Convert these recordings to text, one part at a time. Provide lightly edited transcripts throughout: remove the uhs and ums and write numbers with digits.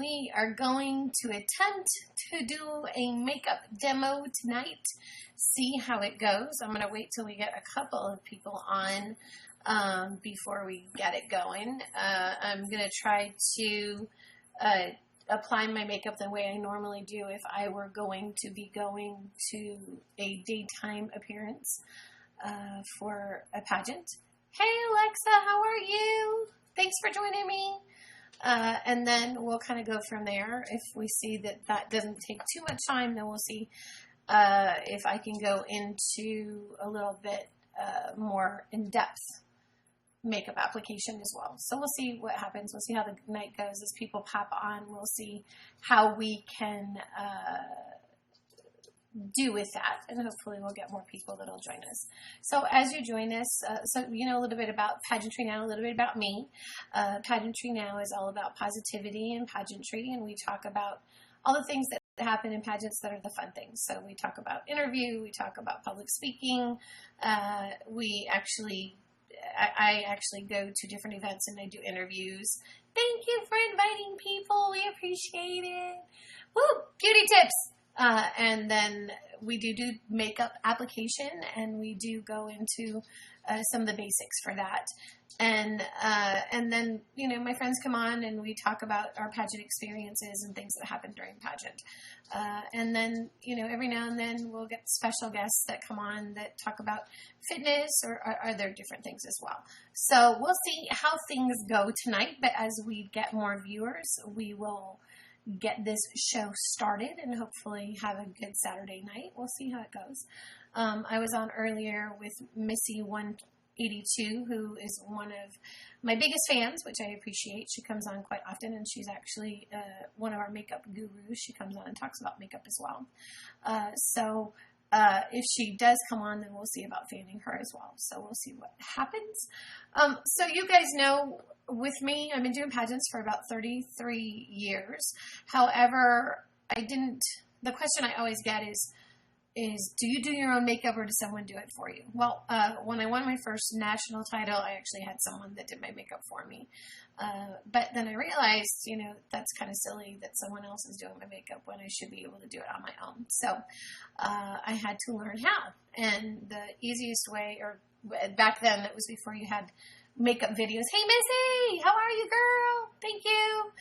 we are going to attempt to do a makeup demo tonight. See how it goes. I'm going to wait till we get a couple of people on before we get it going. I'm going to try to apply my makeup the way I normally do if I were going to be going to a daytime appearance for a pageant. Hey Alexa, how are you? Thanks for joining me. And then we'll kind of go from there. If we see that that doesn't take too much time, then we'll see if I can go into a little bit more in-depth makeup application as well. So we'll see what happens. We'll see how the night goes as people pop on. We'll see how we can do with that, and hopefully we'll get more people that'll join us. So as you join us, so you know a little bit about Pageantry Now, a little bit about me. Pageantry Now is all about positivity and pageantry, and we talk about all the things that happen in pageants that are the fun things. So we talk about interview, we talk about public speaking, I actually go to different events and I do interviews. Thank you for inviting people. We appreciate it. Woo! Beauty tips. And then we do makeup application, and we do go into some of the basics for that. And then, you know, my friends come on and we talk about our pageant experiences and things that happened during pageant. And then, you know, every now and then we'll get special guests that come on that talk about fitness or are there different things as well. So we'll see how things go tonight. But as we get more viewers, we will get this show started and hopefully have a good Saturday night. We'll see how it goes. I was on earlier with Missy 182, who is one of my biggest fans, which I appreciate. She comes on quite often, and she's actually one of our makeup gurus. She comes on and talks about makeup as well. So if she does come on, then we'll see about fanning her as well. So we'll see what happens. So you guys know, with me, I've been doing pageants for about 33 years. However, the question I always get is do you do your own makeup or does someone do it for you? Well, when I won my first national title, I actually had someone that did my makeup for me. But then I realized, you know, that's kind of silly that someone else is doing my makeup when I should be able to do it on my own. So I had to learn how. And the easiest way, or back then, it was before you had makeup videos. Hey Missy, how are you, girl? Thank you.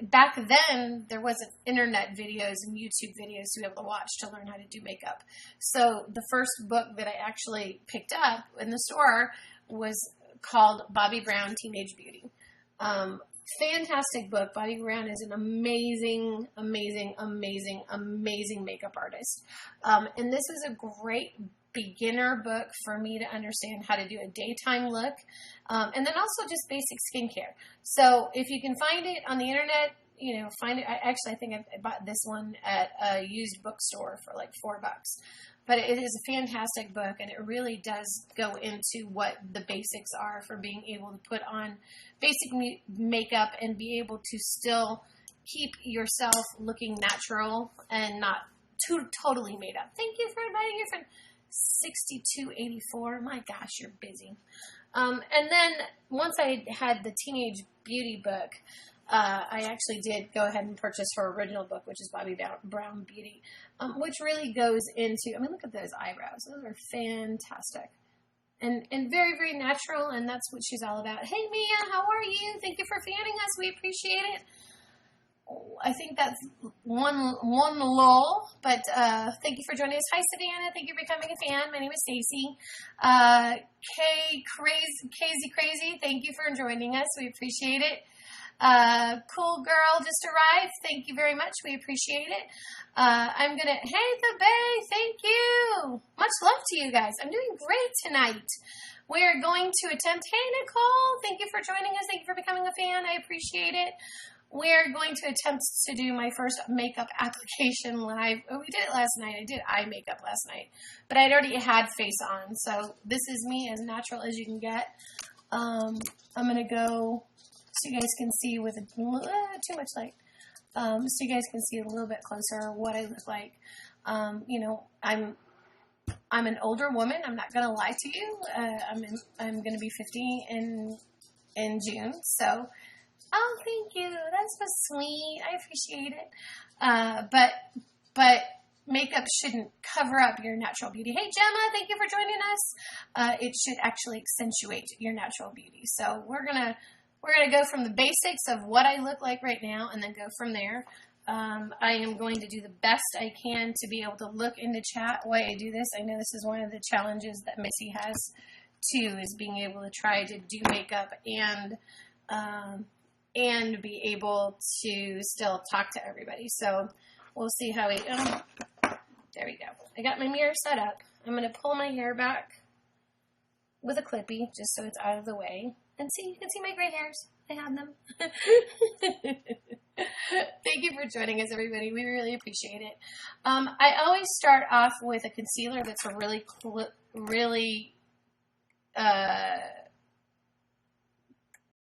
Back then there wasn't internet videos and YouTube videos to be able to watch to learn how to do makeup. So the first book that I actually picked up in the store was called Bobbi Brown Teenage Beauty. Fantastic book. Bobbi Brown is an amazing makeup artist. And this is a great beginner book for me to understand how to do a daytime look, and then also just basic skincare. So if you can find it on the internet, you know, find it. I think I bought this one at a used bookstore for like $4. But it is a fantastic book, and it really does go into what the basics are for being able to put on basic makeup and be able to still keep yourself looking natural and not too totally made up. Thank you for inviting your friend. 6284. My gosh, you're busy. And then once I had the Teenage Beauty book, I actually did go ahead and purchase her original book, which is Bobbi Brown Beauty, which really goes into, I mean, look at those eyebrows. Those are fantastic. And very, very natural, and that's what she's all about. Hey, Mia, how are you? Thank you for fanning us. We appreciate it. I think that's one lull, but thank you for joining us. Hi, Savannah. Thank you for becoming a fan. My name is Stacy. Crazy. Thank you for joining us. We appreciate it. Cool girl just arrived. Thank you very much. We appreciate it. Hey, the Bay. Thank you. Much love to you guys. I'm doing great tonight. We're going to attempt. Hey, Nicole. Thank you for joining us. Thank you for becoming a fan. I appreciate it. We're going to attempt to do my first makeup application live. Oh, we did it last night. I did eye makeup last night, but I'd already had face on. So this is me as natural as you can get. I'm going to go so you guys can see with too much light. So you guys can see a little bit closer what I look like. You know, I'm an older woman. I'm not going to lie to you. I'm going to be 50 in June. So Oh, thank you. That's so sweet. I appreciate it. But makeup shouldn't cover up your natural beauty. Hey, Gemma, thank you for joining us. It should actually accentuate your natural beauty. So we're gonna go from the basics of what I look like right now, and then go from there. I am going to do the best I can to be able to look into chat while I do this. I know this is one of the challenges that Missy has too, is being able to try to do makeup and be able to still talk to everybody. So we'll see how we, there we go. I got my mirror set up. I'm going to pull my hair back with a clippy just so it's out of the way. And see, you can see my gray hairs. I have them. Thank you for joining us, everybody. We really appreciate it. I always start off with a concealer that's a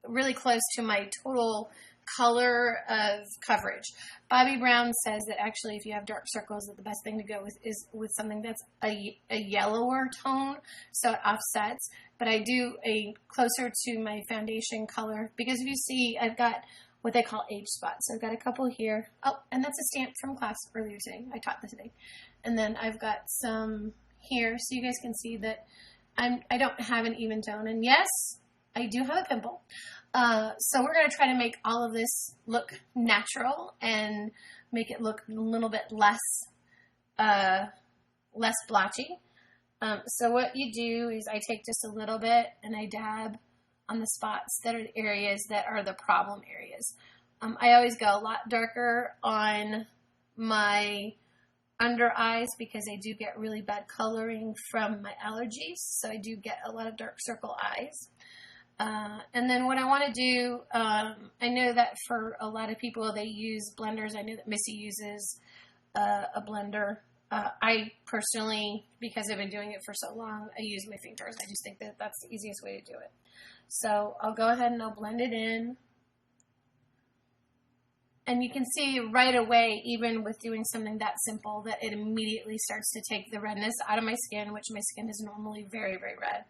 really close to my total color of coverage. Bobby Brown says that actually if you have dark circles, that the best thing to go with is with something that's a yellower tone, so it offsets. But I do a closer to my foundation color, because if you see, I've got what they call age spots. So I've got a couple here. Oh, and that's a stamp from class earlier today. I taught this today. And then I've got some here, so you guys can see that I don't have an even tone. And yes, I do have a pimple. So we're going to try to make all of this look natural and make it look a little bit less blotchy. So what you do is I take just a little bit and I dab on the spots that are the areas that are the problem areas. I always go a lot darker on my under eyes because I do get really bad coloring from my allergies. So I do get a lot of dark circle eyes. And then what I want to do, I know that for a lot of people, they use blenders. I know that Missy uses a blender. I personally, because I've been doing it for so long, I use my fingers. I just think that that's the easiest way to do it. So I'll go ahead and I'll blend it in. And you can see right away, even with doing something that simple, that it immediately starts to take the redness out of my skin, which my skin is normally very, very red.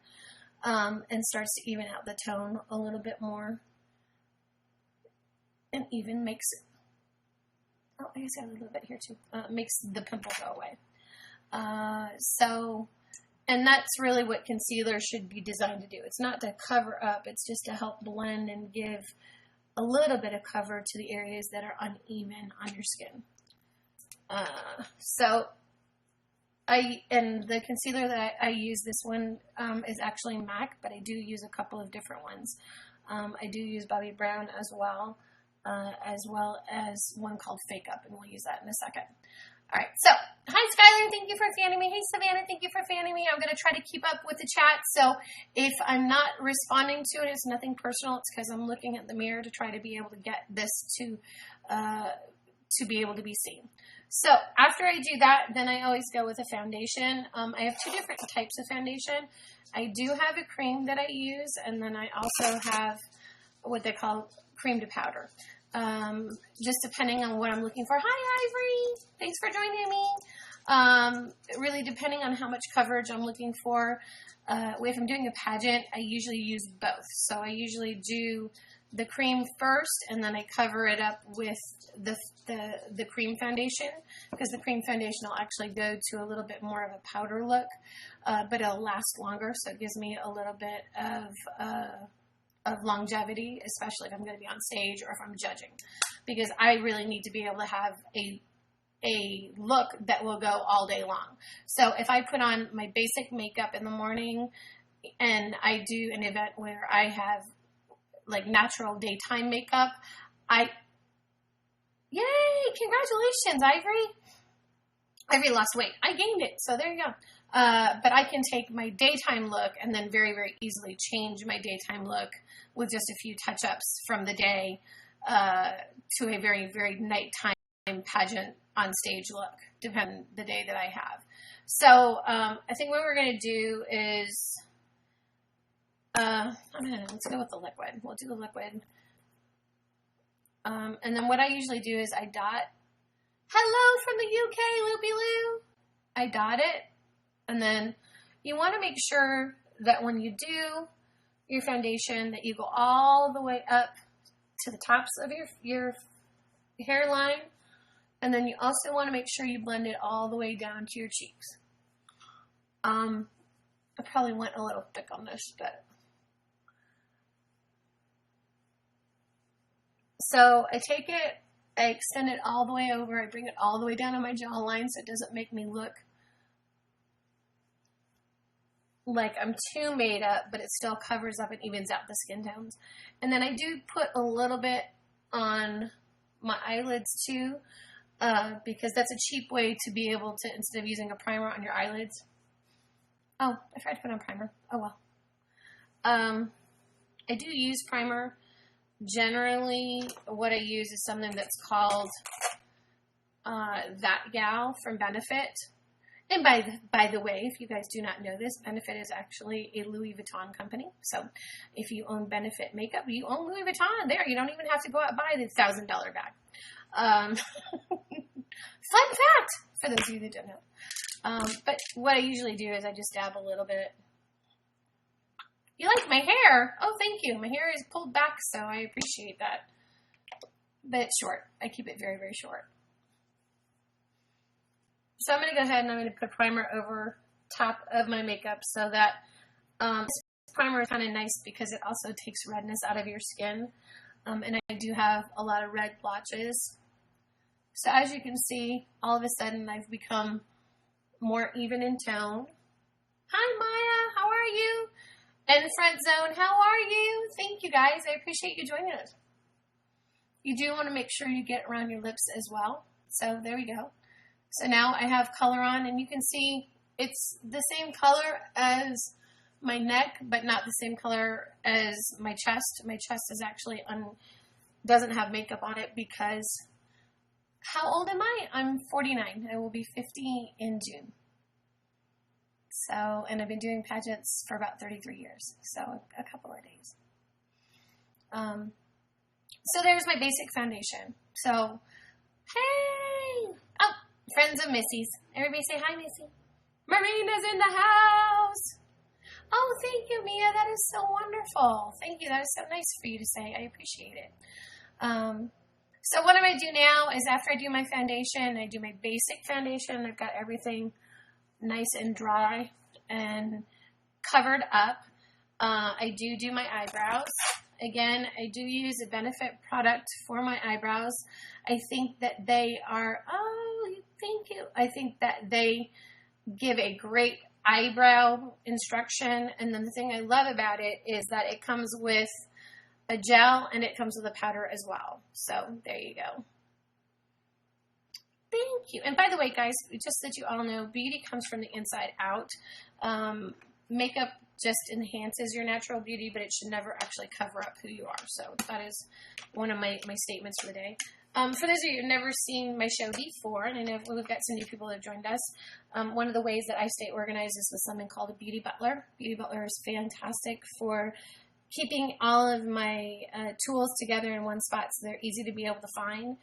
And starts to even out the tone a little bit more, and even makes it, oh, I guess I have a little bit here too, makes the pimple go away. And that's really what concealer should be designed to do. It's not to cover up, it's just to help blend and give a little bit of cover to the areas that are uneven on your skin. And the concealer that I use, this one is actually MAC, but I do use a couple of different ones. I do use Bobbi Brown as well as one called Fake Up, and we'll use that in a second. All right, so hi Skylar, thank you for fanning me. Hey Savannah, thank you for fanning me. I'm going to try to keep up with the chat, so if I'm not responding to it, it's nothing personal. It's because I'm looking at the mirror to try to be able to get this to be able to be seen. So after I do that, then I always go with a foundation. I have two different types of foundation. I do have a cream that I use, and then I also have what they call cream to powder. Just depending on what I'm looking for. Hi, Ivory. Thanks for joining me. Really depending on how much coverage I'm looking for. If I'm doing a pageant, I usually use both. So I usually do the cream first, and then I cover it up with the cream foundation, because the cream foundation will actually go to a little bit more of a powder look, but it'll last longer, so it gives me a little bit of longevity, especially if I'm going to be on stage or if I'm judging, because I really need to be able to have a look that will go all day long. So if I put on my basic makeup in the morning and I do an event where I have like natural daytime makeup, yay, congratulations, Ivory. Ivory lost weight. I gained it, so there you go. But I can take my daytime look and then very, very easily change my daytime look with just a few touch-ups from the day to a very, very nighttime pageant on stage look, depending on the day that I have. So I think what we're going to do is, let's go with the liquid. We'll do the liquid. And then what I usually do is I dot. Hello from the UK, Loopy Loo. I dot it. And then you want to make sure that when you do your foundation that you go all the way up to the tops of your hairline. And then you also want to make sure you blend it all the way down to your cheeks. I probably went a little thick on this, but. So I take it, I extend it all the way over, I bring it all the way down to my jawline so it doesn't make me look like I'm too made up, but it still covers up and evens out the skin tones. And then I do put a little bit on my eyelids too, because that's a cheap way to be able to, instead of using a primer on your eyelids. Oh, I forgot to put on primer. Oh well. I do use primer. Generally, what I use is something that's called That Gal from Benefit. And by the way, if you guys do not know this, Benefit is actually a Louis Vuitton company. So if you own Benefit makeup, you own Louis Vuitton. There, you don't even have to go out and buy the $1,000 bag. Fun fact for those of you that don't know. But what I usually do is I just dab a little bit. You like my hair? Oh, thank you. My hair is pulled back, so I appreciate that. But it's short. I keep it very, very short. So I'm going to go ahead and I'm going to put a primer over top of my makeup so that this primer is kind of nice because it also takes redness out of your skin. And I do have a lot of red blotches. So as you can see, all of a sudden I've become more even in tone. Hi, Maya. How are you? And Front Zone, how are you? Thank you, guys. I appreciate you joining us. You do want to make sure you get around your lips as well. So there we go. So now I have color on, and you can see it's the same color as my neck, but not the same color as my chest. My chest is actually doesn't have makeup on it because how old am I? I'm 49. I will be 50 in June. So, and I've been doing pageants for about 33 years, so a couple of days. So there's my basic foundation. So, hey! Oh, friends of Missy's. Everybody say hi, Missy. Marina's in the house! Oh, thank you, Mia. That is so wonderful. Thank you. That is so nice for you to say. I appreciate it. So what I'm going to do now is after I do my foundation, I do my basic foundation. I've got everything nice and dry and covered up. I do my eyebrows. Again, I do use a Benefit product for my eyebrows. I think that they are, oh, thank you. I think that they give a great eyebrow instruction. And then the thing I love about it is that it comes with a gel and it comes with a powder as well. So there you go. Thank you. And by the way, guys, just so that you all know, beauty comes from the inside out. Makeup just enhances your natural beauty, but it should never actually cover up who you are. So that is one of my statements for the day. For those of you who've never seen my show before, and I know we've got some new people that have joined us, one of the ways that I stay organized is with something called a Beauty Butler. Beauty Butler is fantastic for keeping all of my tools together in one spot so they're easy to be able to find.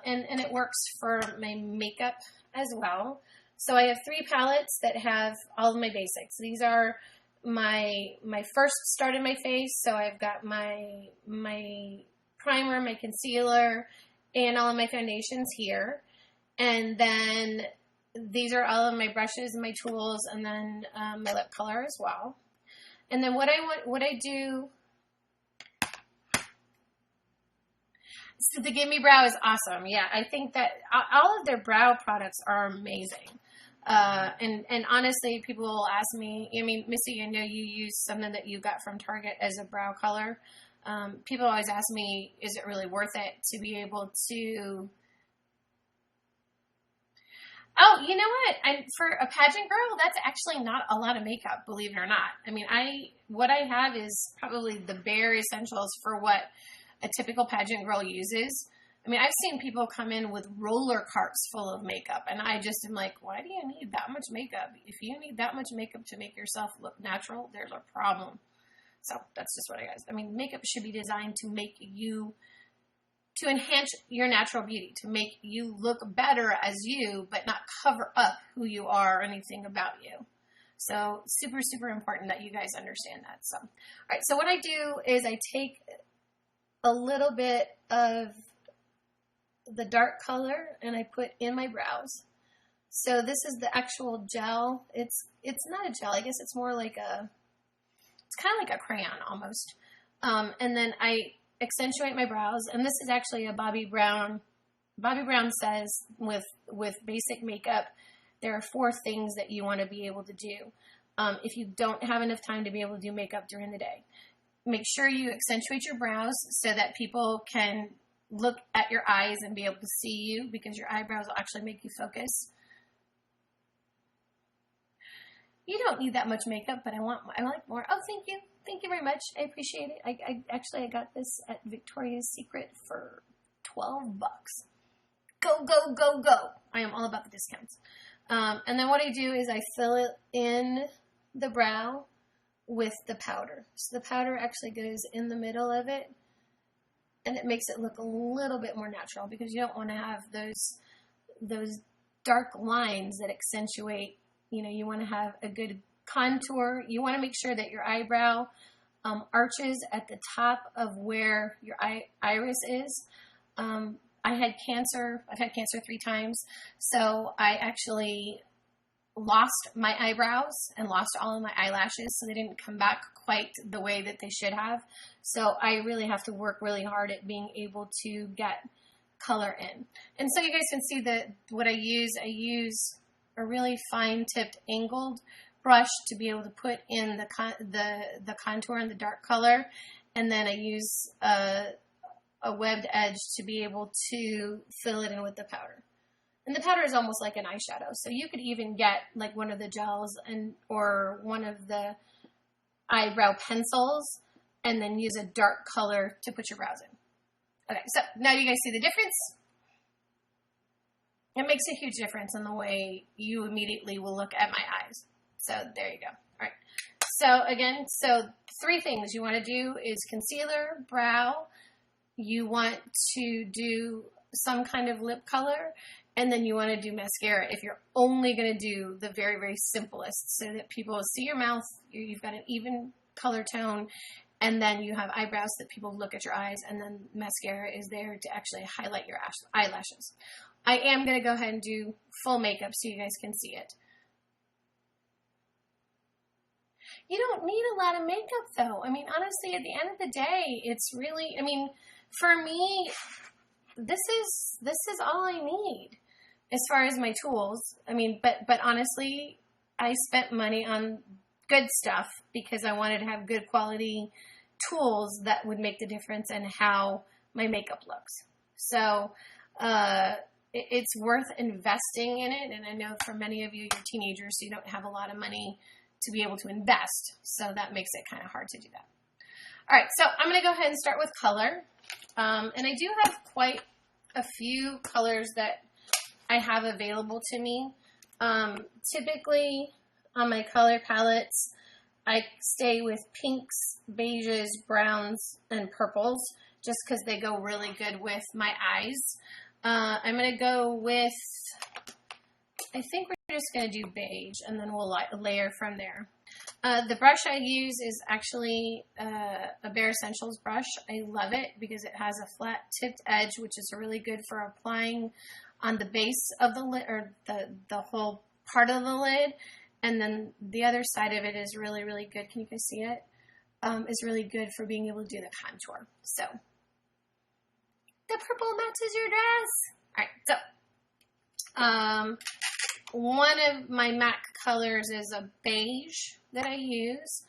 And it works for my makeup as well. So I have 3 palettes that have all of my basics. These are my first start in my face. So I've got my primer, my concealer, and all of my foundations here. And then these are all of my brushes and my tools, and then my lip color as well. And then what I do, so the Gimme Brow is awesome. Yeah, I think that all of their brow products are amazing. And honestly, people will ask me, I mean, Missy, I know you use something that you got from Target as a brow color. People always ask me, is it really worth it to be able to... Oh, you know what? For a pageant girl, that's actually not a lot of makeup, believe it or not. I mean, what I have is probably the bare essentials for what a typical pageant girl uses. I mean, I've seen people come in with roller carts full of makeup, and I just am like, why do you need that much makeup? If you need that much makeup to make yourself look natural, there's a problem. So that's just what I guys. I mean, makeup should be designed to make you, to enhance your natural beauty, to make you look better as you, but not cover up who you are or anything about you. So super, super important that you guys understand that. So, all right. So what I do is I take a little bit of the dark color and I put in my brows. So this is the actual gel. It's not a gel. I guess it's more like it's kind of like a crayon almost. And then I accentuate my brows. And this is actually a Bobbi Brown. Bobbi Brown says with basic makeup, there are 4 things that you want to be able to do if you don't have enough time to be able to do makeup during the day. Make sure you accentuate your brows so that people can look at your eyes and be able to see you, because your eyebrows will actually make you focus. You don't need that much makeup, but I like more. Oh, thank you. Thank you very much. I appreciate it. I got this at Victoria's Secret for $12. Go, go, go, go. I am all about the discounts. And then what I do is I fill it in the brow with the powder. So the powder actually goes in the middle of it, and it makes it look a little bit more natural, because you don't want to have those dark lines that accentuate. You know, you want to have a good contour. You want to make sure that your eyebrow arches at the top of where your iris is. I've had cancer 3 times. So I actually lost my eyebrows and lost all of my eyelashes. So they didn't come back quite the way that they should have. So I really have to work really hard at being able to get color in. And so you guys can see that what I use a really fine tipped angled brush to be able to put in the contour and the dark color. And then I use a webbed edge to be able to fill it in with the powder. And the powder is almost like an eyeshadow. So you could even get like one of the gels or one of the eyebrow pencils and then use a dark color to put your brows in. Okay, so now you guys see the difference? It makes a huge difference in the way you immediately will look at my eyes. So there you go. All right. So again, 3 things you want to do is concealer, brow. You want to do some kind of lip color, and then you want to do mascara if you're only going to do the very, very simplest, so that people see your mouth, you've got an even color tone, and then you have eyebrows that people look at your eyes, and then mascara is there to actually highlight your eyelashes. I am going to go ahead and do full makeup so you guys can see it. You don't need a lot of makeup though. I mean, honestly, at the end of the day, it's really, I mean, for me, this is all I need as far as my tools. I mean, but honestly, I spent money on good stuff because I wanted to have good quality tools that would make the difference in how my makeup looks. So, it's worth investing in it. And I know for many of you, you're teenagers, so you don't have a lot of money to be able to invest. So that makes it kind of hard to do that. All right, so I'm going to go ahead and start with color. And I do have quite a few colors that I have available to me. Typically on my color palettes, I stay with pinks, beiges, browns, and purples, just because they go really good with my eyes. I'm going to go with, I think we're just going to do beige, and then we'll layer from there. The brush I use is actually a Bare Essentials brush. I love it because it has a flat tipped edge, which is really good for applying on the base of the lid, or the whole part of the lid. And then the other side of it is really, really good. Can you guys see it? It's really good for being able to do the contour. So the purple matches your dress. All right, so one of my MAC colors is a beige that I use.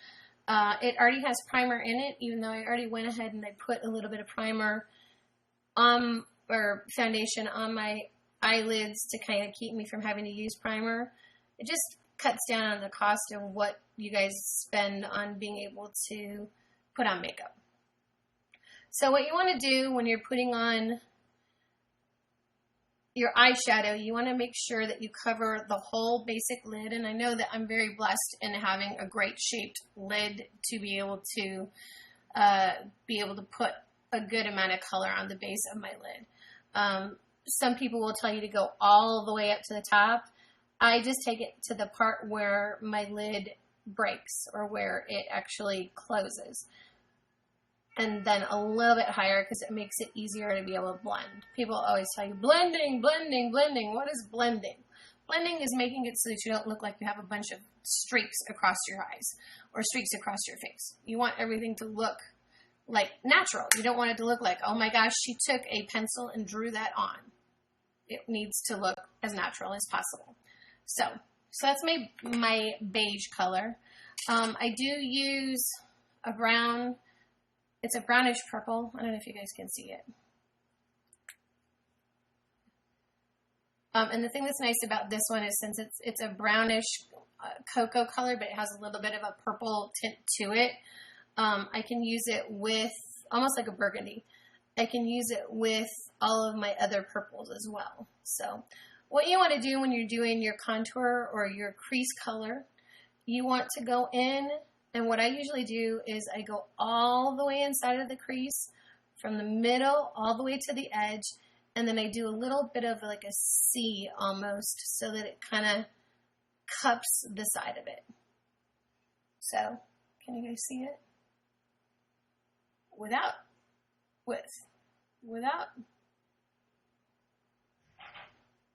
It already has primer in it, even though I already went ahead and I put a little bit of primer or foundation on my eyelids to kind of keep me from having to use primer. It just cuts down on the cost of what you guys spend on being able to put on makeup. So what you want to do when you're putting on your eyeshadow, you want to make sure that you cover the whole basic lid. And I know that I'm very blessed in having a great shaped lid to be able to put a good amount of color on the base of my lid. Some people will tell you to go all the way up to the top. I just take it to the part where my lid breaks or where it actually closes. and then a little bit higher because it makes it easier to be able to blend. People always tell you, blending, blending, blending. What is blending? Blending is making it so that you don't look like you have a bunch of streaks across your eyes or streaks across your face. You want everything to look like natural. You don't want it to look like, oh my gosh, she took a pencil and drew that on. It needs to look as natural as possible. So that's my beige color. I do use a brown. It's a brownish purple. I don't know if you guys can see it. And the thing that's nice about this one is since it's a brownish cocoa color, but it has a little bit of a purple tint to it, I can use it with, almost like a burgundy, I can use it with all of my other purples as well. So what you want to do when you're doing your contour or your crease color, you want to go in, and what I usually do is I go all the way inside of the crease, from the middle all the way to the edge, and then I do a little bit of like a C almost, so that it kind of cups the side of it. So, can you guys see it? Without, with.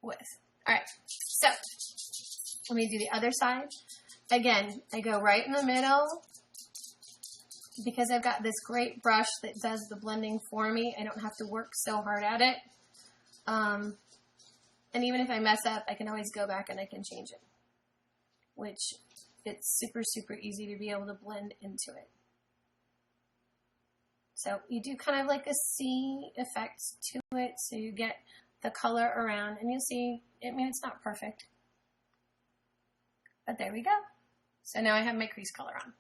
All right, so let me do the other side. Again, I go right in the middle because I've got this great brush that does the blending for me. I don't have to work so hard at it. And even if I mess up, I can always go back and I can change it, which it's super, super easy to be able to blend into it. So you do kind of like a C effect to it, so you get the color around, and you'll see, I mean, it's not perfect, but there we go. So now I have my crease color on.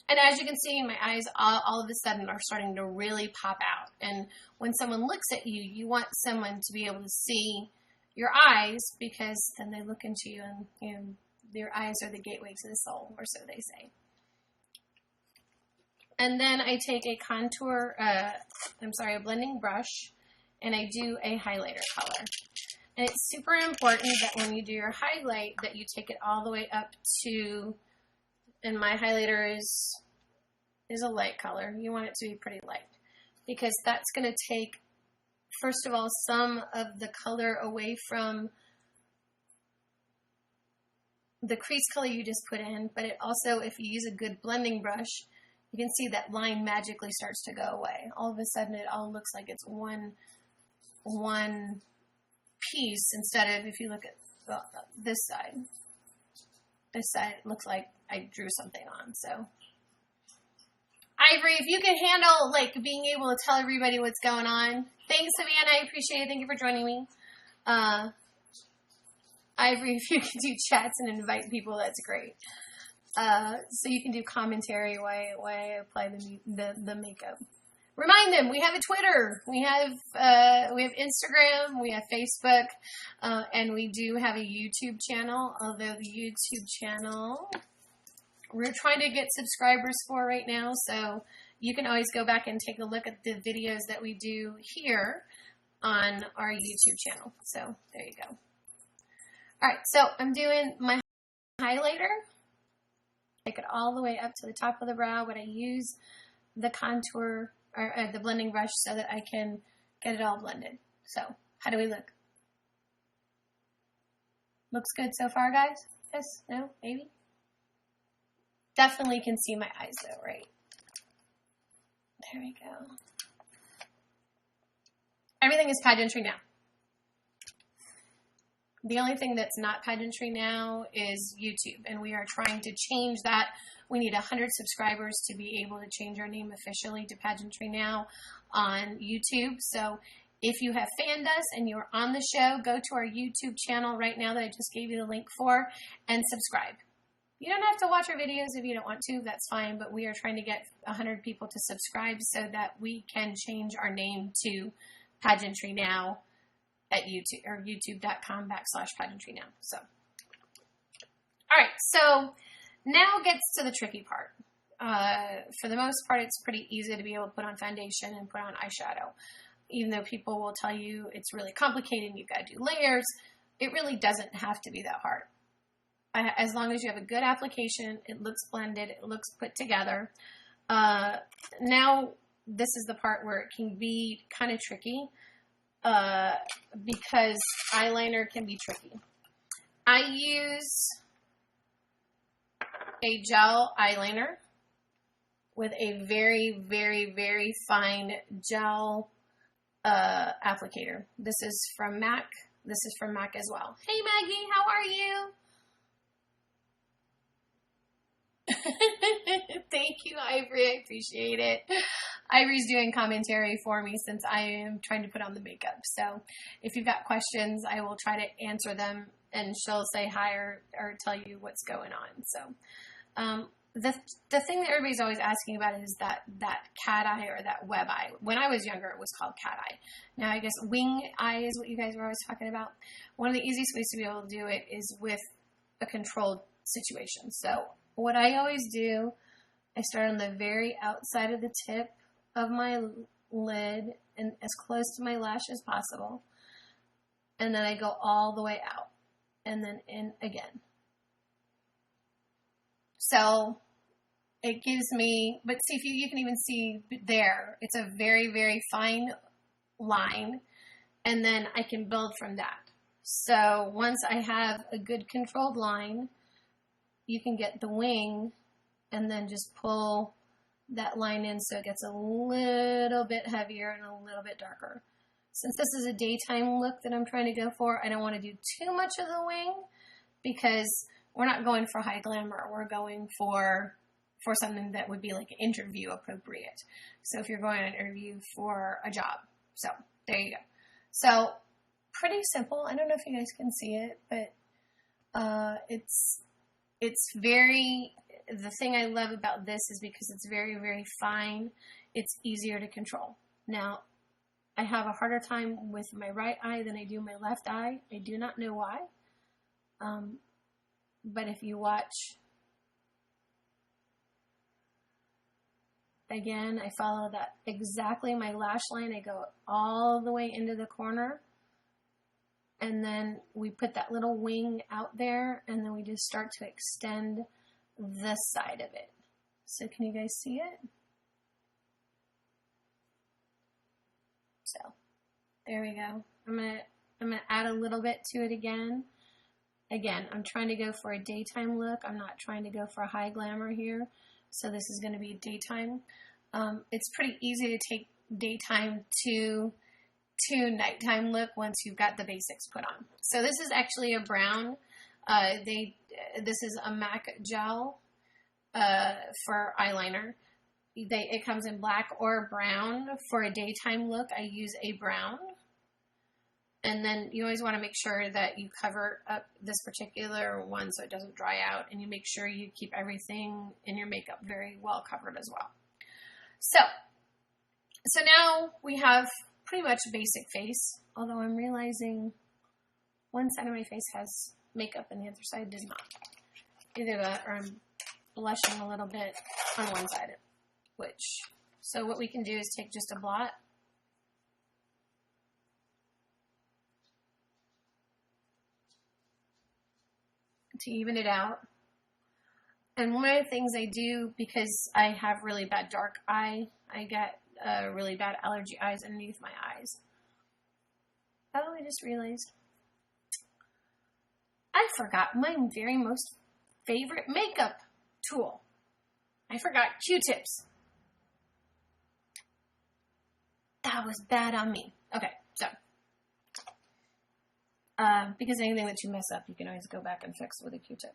And as you can see, my eyes all of a sudden are starting to really pop out. And when someone looks at you, you want someone to be able to see your eyes, because then they look into you and your eyes are the gateway to the soul, or so they say. And then I take a contour, a blending brush, and I do a highlighter color. And it's super important that when you do your highlight that you take it all the way up to, and my highlighter is a light color. You want it to be pretty light, because that's going to take, first of all, some of the color away from the crease color you just put in, but it also, if you use a good blending brush, you can see that line magically starts to go away. All of a sudden, it all looks like it's one piece, instead of, if you look at this side, it looks like I drew something on. So, Ivory, if you can handle like being able to tell everybody what's going on, thanks, Savannah. I appreciate it. Thank you for joining me. Ivory, if you can do chats and invite people, that's great. So you can do commentary while I apply the makeup. Remind them, we have a Twitter, we have Instagram, we have Facebook, and we do have a YouTube channel. Although the YouTube channel, we're trying to get subscribers for right now, so you can always go back and take a look at the videos that we do here on our YouTube channel. So there you go. All right, so I'm doing my highlighter. Take it all the way up to the top of the brow, but I use the contour or the blending brush so that I can get it all blended. So how do we look? Looks good so far, guys? Yes? No? Maybe? Definitely can see my eyes though, right? There we go. Everything is pageantry now. The only thing that's not pageantry now is YouTube, and we are trying to change that. We need 100 subscribers to be able to change our name officially to Pageantry Now on YouTube. So if you have fanned us and you're on the show, go to our YouTube channel right now that I just gave you the link for and subscribe. You don't have to watch our videos if you don't want to, that's fine, but we are trying to get 100 people to subscribe so that we can change our name to Pageantry Now at YouTube, or youtube.com/pageantry now. So, all right, so now gets to the tricky part. For the most part, it's pretty easy to be able to put on foundation and put on eyeshadow. Even though people will tell you it's really complicated and you've got to do layers, it really doesn't have to be that hard. As long as you have a good application, it looks blended, it looks put together. Now, this is the part where it can be kind of tricky, because eyeliner can be tricky. I use a gel eyeliner with a very, very, very fine gel applicator. This is from MAC. This is from MAC as well. Hey Maggie, how are you? Thank you, Ivory. I appreciate it. Ivory's doing commentary for me since I am trying to put on the makeup. So if you've got questions, I will try to answer them, and she'll say hi or tell you what's going on. So the thing that everybody's always asking about is that cat eye or that web eye. When I was younger, it was called cat eye. Now I guess wing eye is what you guys were always talking about. One of the easiest ways to be able to do it is with a controlled situation. So what I always do, I start on the very outside of the tip of my lid and as close to my lash as possible. And then I go all the way out and then in again. So it gives me, but see, if you can even see there, it's a very, very fine line. And then I can build from that. So once I have a good controlled line, you can get the wing and then just pull that line in so it gets a little bit heavier and a little bit darker. Since this is a daytime look that I'm trying to go for, I don't want to do too much of the wing because we're not going for high glamour. We're going for something that would be like interview appropriate. So if you're going on an interview for a job. So there you go. So pretty simple. I don't know if you guys can see it, but it's very, the thing I love about this is because it's very, very fine. It's easier to control. Now, I have a harder time with my right eye than I do my left eye. I do not know why. But if you watch, again, I follow that exactly my lash line. I go all the way into the corner. And then we put that little wing out there, and then we just start to extend this side of it. So can you guys see it? So there we go. I'm gonna add a little bit to it again. Again, I'm trying to go for a daytime look. I'm not trying to go for a high glamour here. So this is going to be daytime. It's pretty easy to take daytime to nighttime look once you've got the basics put on. So this is actually a brown. This is a MAC gel for eyeliner. It comes in black or brown. For a daytime look, I use a brown. And then you always want to make sure that you cover up this particular one so it doesn't dry out, and you make sure you keep everything in your makeup very well covered as well. So now we have pretty much a basic face, although I'm realizing one side of my face has makeup and the other side does not. Either that or I'm blushing a little bit on one side, so what we can do is take just a blot to even it out. And one of the things I do, because I have really bad dark eye, I get really bad allergy eyes underneath my eyes. Oh, I just realized I forgot my very most favorite makeup tool. I forgot Q-tips. That was bad on me. Okay, so because anything that you mess up, you can always go back and fix with a Q-tip.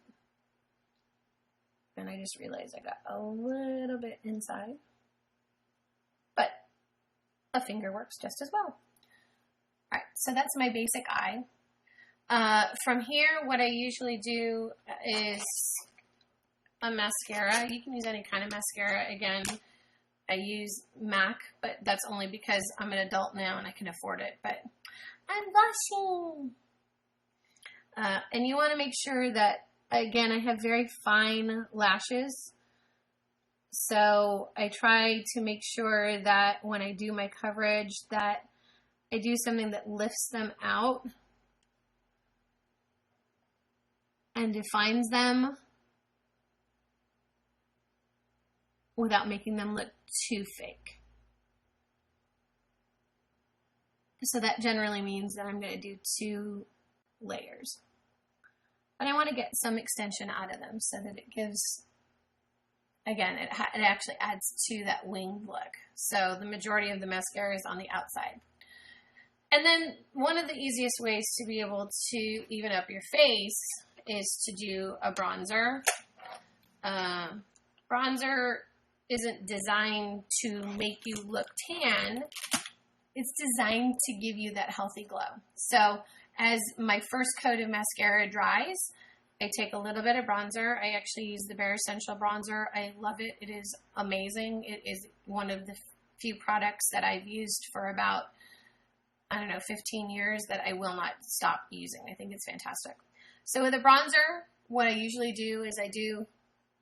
And I just realized I got a little bit inside. But a finger works just as well. Alright, so that's my basic eye. From here, what I usually do is a mascara. You can use any kind of mascara. Again, I use MAC, but that's only because I'm an adult now and I can afford it. But I'm blushing. And you want to make sure that, again, I have very fine lashes. So I try to make sure that when I do my coverage that I do something that lifts them out and defines them without making them look too fake. So that generally means that I'm going to do 2 layers. But I want to get some extension out of them so that it gives, again, it actually adds to that winged look. So the majority of the mascara is on the outside. And then one of the easiest ways to be able to even up your face is to do a bronzer. Bronzer isn't designed to make you look tan. It's designed to give you that healthy glow. So as my first coat of mascara dries, I take a little bit of bronzer. I actually use the Bare Essential bronzer. I love it. It is amazing. It is one of the few products that I've used for about, 15 years that I will not stop using. I think it's fantastic. So with a bronzer, what I usually do is I do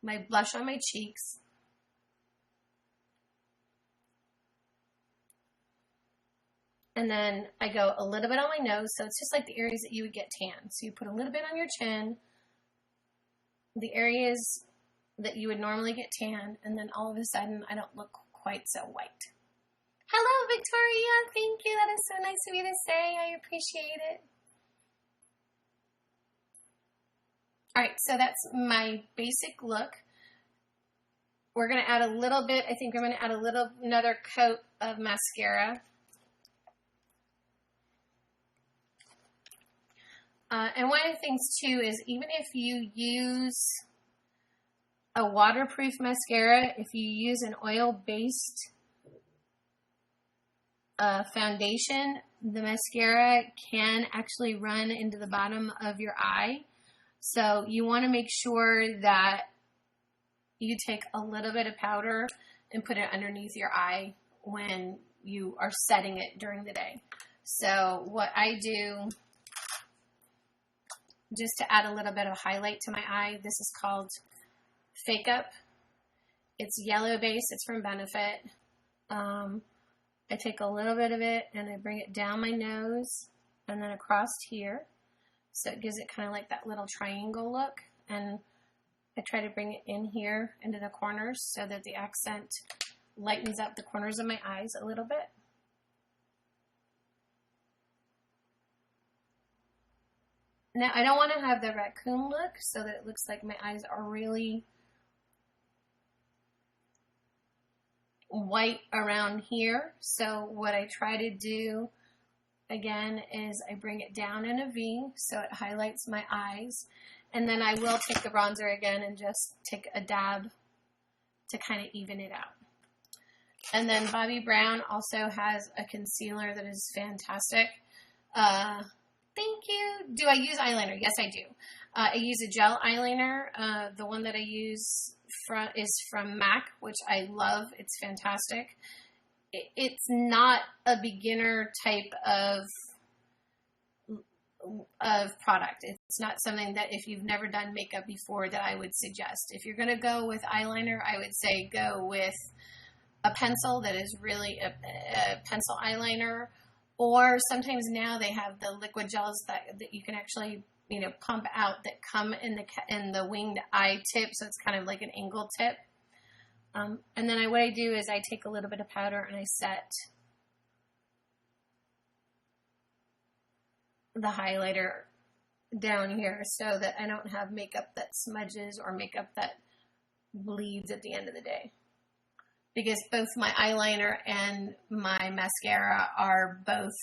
my blush on my cheeks. And then I go a little bit on my nose. So it's just like the areas that you would get tan. So you put a little bit on your chin, the areas that you would normally get tan, and then all of a sudden I don't look quite so white. Hello, Victoria. Thank you. That is so nice of you to say. I appreciate it. All right, so that's my basic look. We're going to add a little bit, I think I'm going to add another coat of mascara. And one of the things too is even if you use a waterproof mascara, if you use an oil-based foundation, the mascara can actually run into the bottom of your eye. So you want to make sure that you take a little bit of powder and put it underneath your eye when you are setting it during the day. So what I do, just to add a little bit of highlight to my eye, this is called Fake Up. It's yellow base. It's from Benefit. I take a little bit of it and I bring it down my nose and then across here. So it gives it kind of like that little triangle look. And I try to bring it in here into the corners so that the accent lightens up the corners of my eyes a little bit. Now, I don't want to have the raccoon look so that it looks like my eyes are really white around here. So what I try to do, again, is I bring it down in a V so it highlights my eyes. And then I will take the bronzer again and just take a dab to kind of even it out. And then Bobbi Brown also has a concealer that is fantastic. Thank you. Do I use eyeliner? Yes, I do. I use a gel eyeliner. The one that I use is from MAC, which I love. It's fantastic. It's not a beginner type of product. It's not something that if you've never done makeup before that I would suggest. If you're going to go with eyeliner, I would say go with a pencil that is really a pencil eyeliner. Or sometimes now they have the liquid gels that you can actually, pump out that come in the winged eye tip. So it's kind of like an angled tip. And then what I do is I take a little bit of powder and I set the highlighter down here so that I don't have makeup that smudges or makeup that bleeds at the end of the day. Because both my eyeliner and my mascara are both,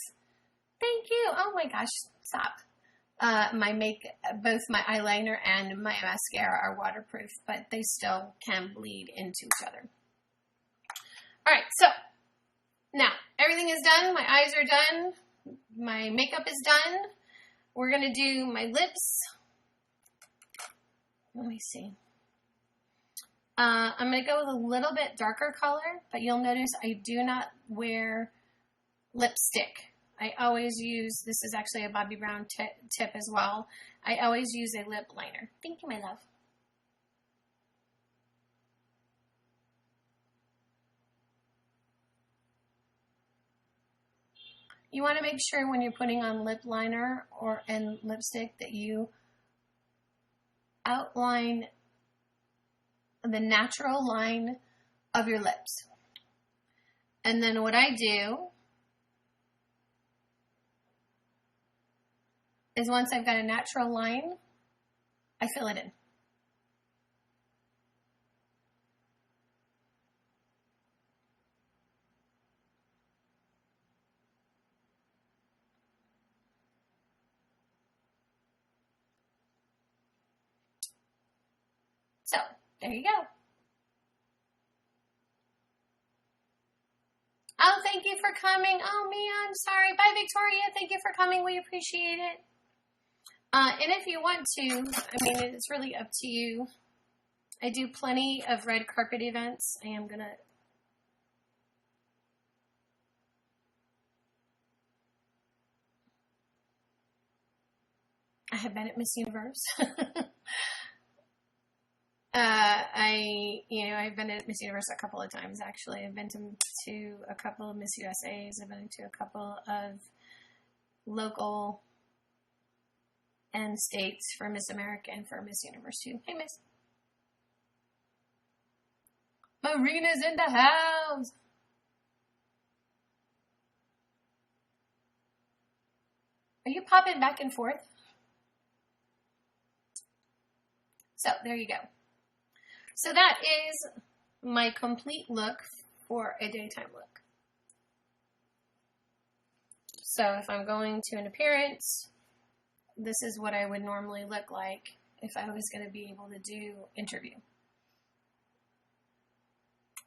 thank you, oh my gosh, stop. Both my eyeliner and my mascara are waterproof, but they still can bleed into each other. All right, so now everything is done. My eyes are done. My makeup is done. We're going to do my lips. Let me see. I'm going to go with a little bit darker color, but you'll notice I do not wear lipstick. I always use, this is actually a Bobbi Brown tip as well. I always use a lip liner. Thank you, my love. You want to make sure when you're putting on lip liner and lipstick that you outline the natural line of your lips. And then what I do is once I've got a natural line, I fill it in. So, there you go. Oh, thank you for coming. Oh, man, sorry. Bye, Victoria. Thank you for coming. We appreciate it. And if you want to, I mean, it's really up to you. I do plenty of red carpet events. I am going to... I have been at Miss Universe. I've been at Miss Universe a couple of times, actually. I've been to a couple of Miss USAs. I've been to a couple of local and states for Miss America and for Miss Universe, too. Hey, Miss. Marina's in the house. Are you popping back and forth? So, there you go. So that is my complete look for a daytime look. So if I'm going to an appearance, this is what I would normally look like if I was going to be able to do interview.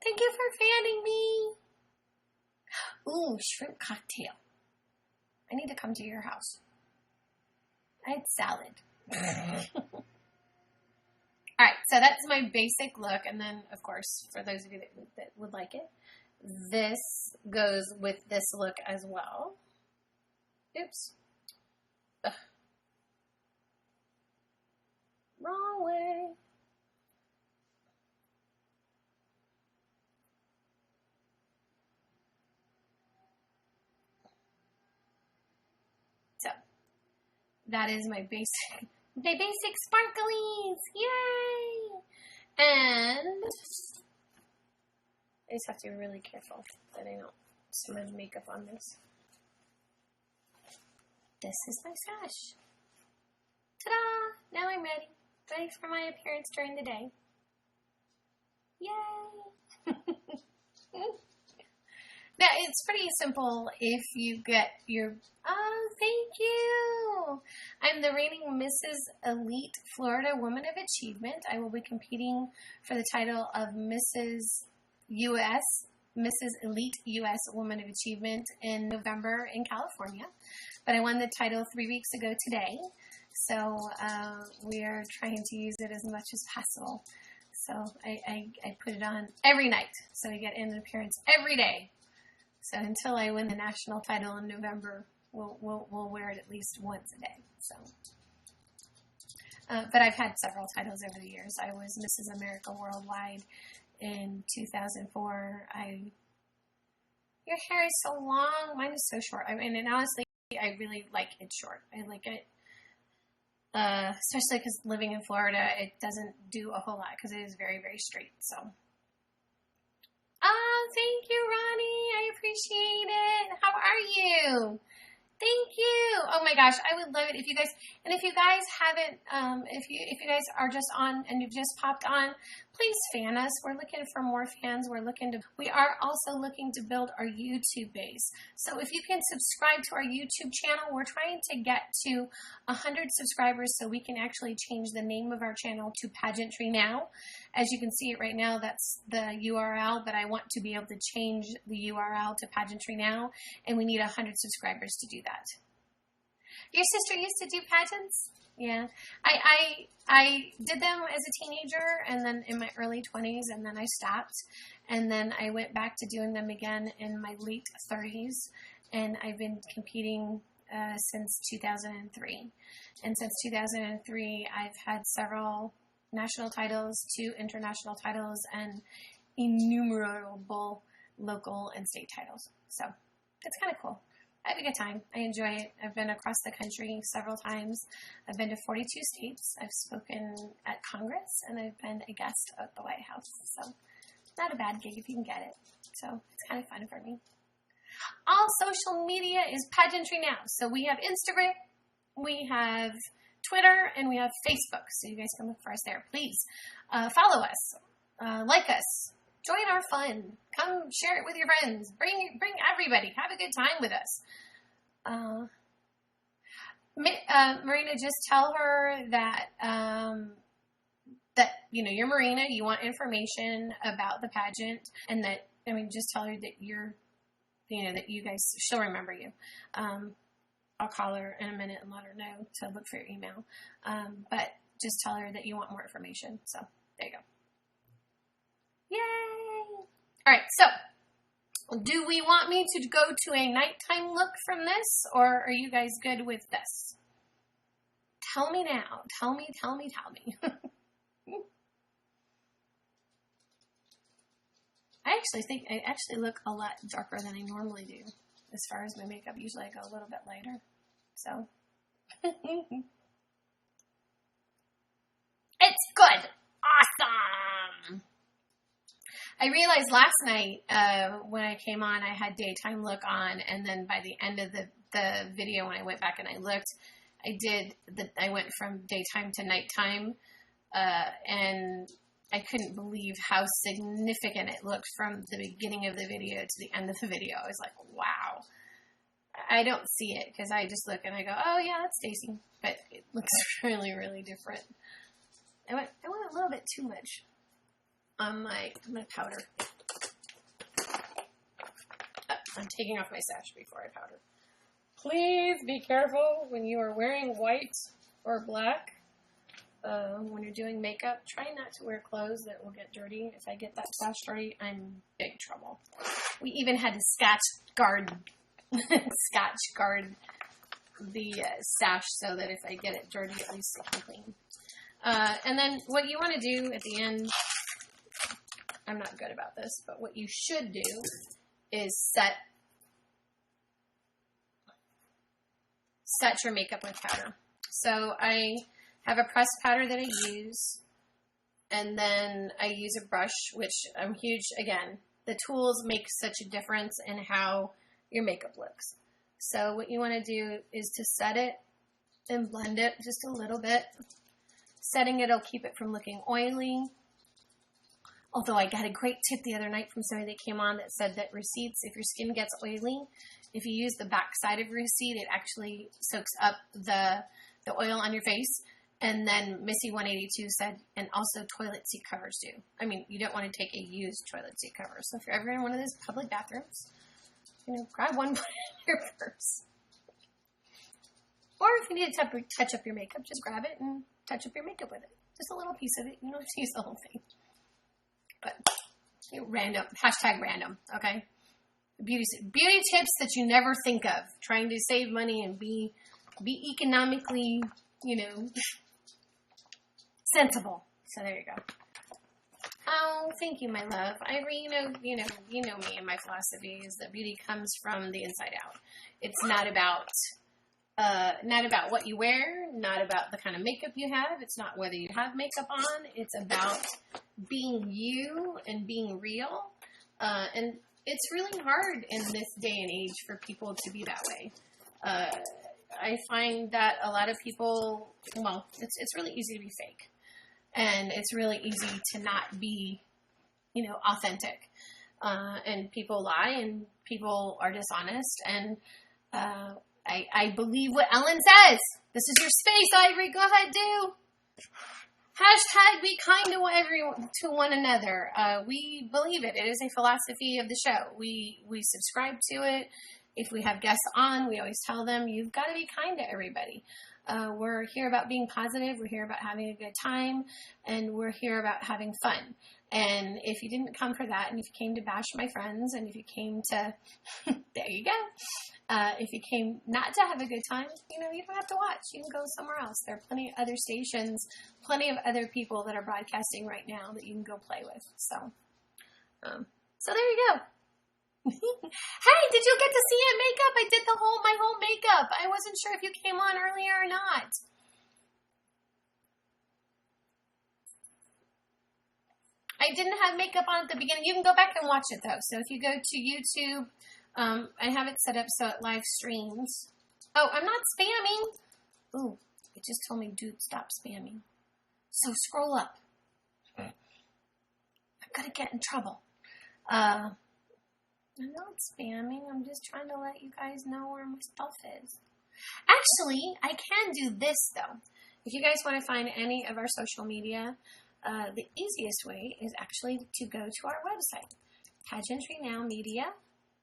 Thank you for fanning me. Ooh, shrimp cocktail. I need to come to your house. I had salad. All right, so that's my basic look, and then, of course, for those of you that would like it, this goes with this look as well. Oops. Ugh. Wrong way. So, that is my basic... My basic sparklies! Yay! And I just have to be really careful that I don't smudge makeup on this. This is my sash. Ta-da! Now I'm ready. Ready for my appearance during the day. Yay! Now, it's pretty simple if you get your... Oh, thank you! I'm the reigning Mrs. Elite Florida Woman of Achievement. I will be competing for the title of Mrs. Elite U.S. Woman of Achievement in November in California. But I won the title 3 weeks ago today. So we are trying to use it as much as possible. So I put it on every night. So I get an appearance every day. So until I win the national title in November, we'll wear it at least once a day. So, but I've had several titles over the years. I was Mrs. America Worldwide in 2004. Your hair is so long. Mine is so short. I mean, and honestly, I really like it short. I like it, especially because living in Florida, it doesn't do a whole lot because it is very, very straight. So. Oh, thank you, Ronnie. I appreciate it. How are you? Thank you. Oh my gosh, I would love it if you guys, and if you guys haven't, if you guys are just on and you've just popped on, please fan us. We're looking for more fans. We are also looking to build our YouTube base. So if you can subscribe to our YouTube channel, we're trying to get to 100 subscribers so we can actually change the name of our channel to Pageantry Now. As you can see it right now, that's the URL, but I want to be able to change the URL to Pageantry Now, and we need 100 subscribers to do that. Your sister used to do pageants? Yeah. I did them as a teenager and then in my early 20s, and then I stopped. And then I went back to doing them again in my late 30s, and I've been competing since 2003. And since 2003, I've had several national titles, 2 international titles, and innumerable local and state titles. So it's kind of cool. I have a good time. I enjoy it. I've been across the country several times. I've been to 42 states. I've spoken at Congress, and I've been a guest at the White House. So not a bad gig if you can get it. So it's kind of fun for me. All social media is Pageantry Now. So we have Instagram, We have Twitter, and we have Facebook, so you guys can look for us there. Please follow us, like us, join our fun. Come share it with your friends. Bring everybody. Have a good time with us. Marina, just tell her that you're Marina. You want information about the pageant, and that just tell her that that you guys. She'll remember you. I'll call her in a minute and let her know to look for your email. But just tell her that you want more information. So there you go. Yay! All right. So do we want me to go to a nighttime look from this, or are you guys good with this? Tell me now. Tell me. I actually think I look a lot darker than I normally do as far as my makeup. Usually I go a little bit lighter. So it's good. Awesome. I realized last night when I came on, I had daytime look on, and then by the end of the video, when I went back and I looked, I went from daytime to nighttime, and I couldn't believe how significant it looked from the beginning of the video to the end of the video. I was like, wow. I don't see it because I just look and I go, oh yeah, that's Stacy. But it looks really, really different. I went a little bit too much on my powder. I'm taking off my sash before I powder. Please be careful when you are wearing white or black. When you're doing makeup, try not to wear clothes that will get dirty. If I get that sash dirty, I'm in big trouble. We even had to scotch guard the sash so that if I get it dirty, at least it can clean. And then what you want to do at the end, I'm not good about this, but what you should do is set your makeup with powder. So I have a pressed powder that I use, and then I use a brush, which I'm huge. Again, the tools make such a difference in how your makeup looks. So what you want to do is to set it and blend it just a little bit. Setting it will keep it from looking oily. Although I got a great tip the other night from somebody that came on that said that receipts, if your skin gets oily, if you use the back side of your receipt, it actually soaks up the oil on your face. And then Missy182 said, and also toilet seat covers do. I mean, you don't want to take a used toilet seat cover. So if you're ever in one of those public bathrooms, grab one, put it in your purse. Or if you need to touch up your makeup, just grab it and touch up your makeup with it. Just a little piece of it. You don't have to use the whole thing. But random, #random, okay? Beauty tips that you never think of. Trying to save money and be economically, sensible. So there you go. Oh, thank you, my love. Irene, you know me and my philosophy is that beauty comes from the inside out. It's not about what you wear, not about the kind of makeup you have. It's not whether you have makeup on. It's about being you and being real. And it's really hard in this day and age for people to be that way. I find that a lot of people, it's really easy to be fake. And it's really easy to not be, authentic. And people lie and people are dishonest. And I believe what Ellen says. This is your space, Ivory. Go ahead, do. # be kind to one another. We believe it. It is a philosophy of the show. We subscribe to it. If we have guests on, we always tell them, you've got to be kind to everybody. We're here about being positive. We're here about having a good time. And we're here about having fun. And if you didn't come for that, and if you came to bash my friends, and if you came to, there you go. If you came not to have a good time, you don't have to watch. You can go somewhere else. There are plenty of other stations, plenty of other people that are broadcasting right now that you can go play with. So there you go. Hey, did you get to see it makeup? I did my whole makeup. I wasn't sure if you came on earlier or not. I didn't have makeup on at the beginning. You can go back and watch it though. So if you go to YouTube, I have it set up so it live streams. Oh, I'm not spamming. It just told me, dude, stop spamming. So scroll up. I'm going to get in trouble. I'm not spamming. I'm just trying to let you guys know where my stuff is. Actually, I can do this, though. If you guys want to find any of our social media, the easiest way is actually to go to our website. Pageantry Now Media.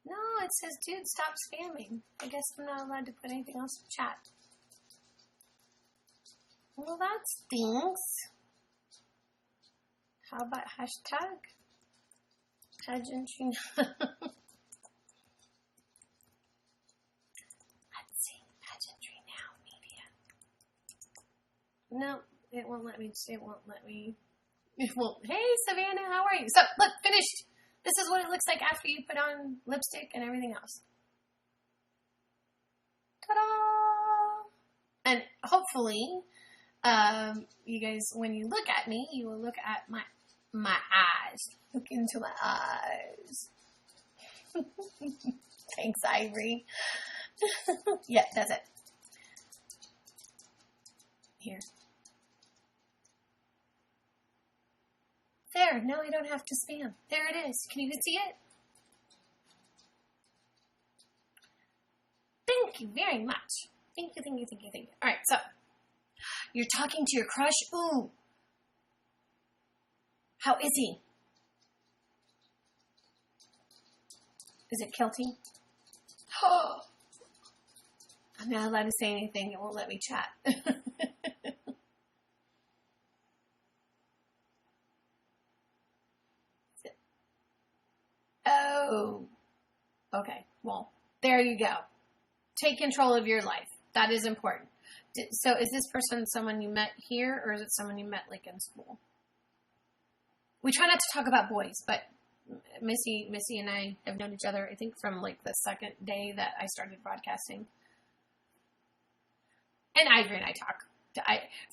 No, it says, dude, stop spamming. I guess I'm not allowed to put anything else in the chat. Well, that stinks. How about hashtag Pageantry Now? Let's see. Pageantry Now Media. No, it won't let me. It won't let me. It won't. Hey, Savannah, how are you? So, look, finished. This is what it looks like after you put on lipstick and everything else. Ta-da! And hopefully, you guys, when you look at me, you will look at my eyes. Look into my eyes. Thanks, Ivory. Yeah, that's it. Here. There, now I don't have to spam. There it is. Can you see it? Thank you very much. Thank you, thank you, thank you, thank you. All right, so you're talking to your crush. Ooh. How is he? Is it Kelty? Oh. I'm not allowed to say anything. It won't let me chat. Oh, okay. Well, there you go. Take control of your life. That is important. So is this person someone you met here, or is it someone you met like in school? We try not to talk about boys, but Missy and I have known each other, I think, from like the second day that I started broadcasting. And Ivory and I talk.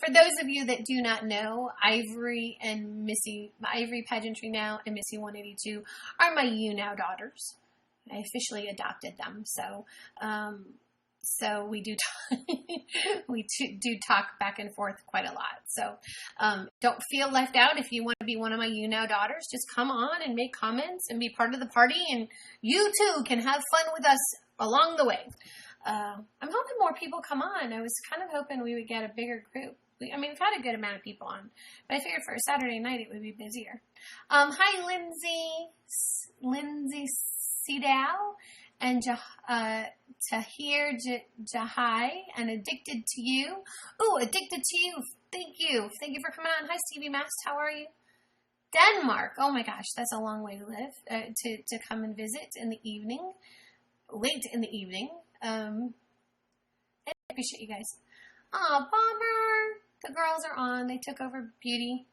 For those of you that do not know, Ivory and Missy, Ivory Pageantry Now and Missy 182 are my YouNow daughters. I officially adopted them, so we do talk back and forth quite a lot. So don't feel left out. If you want to be one of my YouNow daughters, just come on and make comments and be part of the party, and you too can have fun with us along the way. I'm hoping more people come on. I was kind of hoping we would get a bigger group. We've had a good amount of people on, but I figured for a Saturday night it would be busier. Hi, Lindsay Sedow, and Tahir Jahai, and Addicted to You. Ooh, Addicted to You. Thank you. Thank you for coming on. Hi, Stevie Mast. How are you? Denmark. Oh my gosh, that's a long way to live, to come and visit in the evening, late in the evening. I appreciate you guys. Oh, bummer. The girls are on. They took over beauty.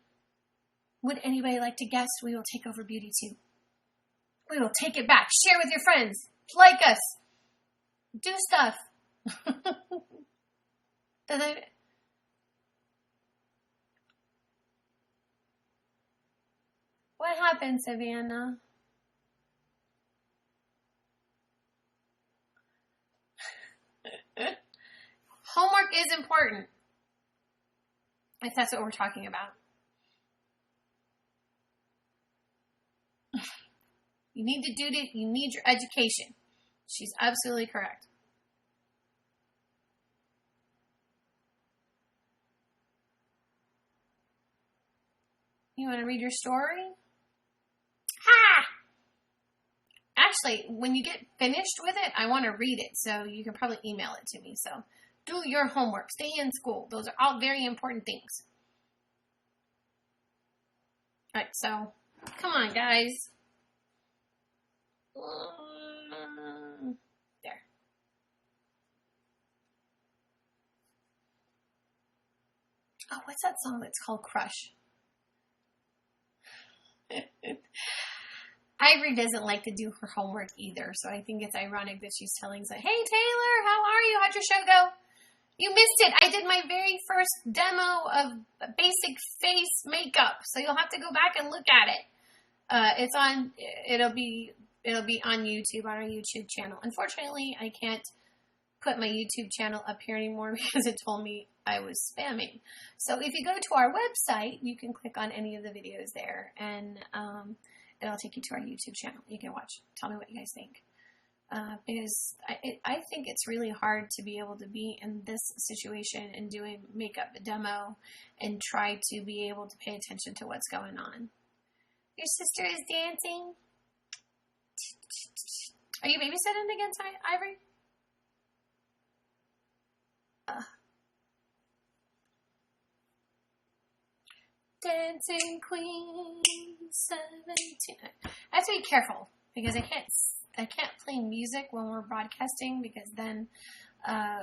Would anybody like to guess? We will take over beauty too. We will take it back. Share with your friends. Like us. Do stuff. What happened, Savannah? Homework is important. If that's what we're talking about. You need to do it. You need your education. She's absolutely correct. You want to read your story? Ha! Actually, when you get finished with it, I want to read it, so you can probably email it to me. So do your homework. Stay in school. Those are all very important things. All right, so come on, guys. There. Oh, what's that song that's called Crush? Ivory doesn't like to do her homework either, so I think it's ironic that she's telling us, hey, Taylor, how are you? How'd your show go? You missed it. I did my very first demo of basic face makeup, so you'll have to go back and look at it. It'll be on YouTube, on our YouTube channel. Unfortunately, I can't put my YouTube channel up here anymore because it told me I was spamming. So if you go to our website, you can click on any of the videos there, and it'll take you to our YouTube channel. You can watch. Tell me what you guys think. Because I think it's really hard to be able to be in this situation and doing makeup demo and try to be able to pay attention to what's going on. Your sister is dancing. Are you babysitting again tonight, Ivory? Dancing Queen 17. I have to be careful because I can't play music when we're broadcasting because then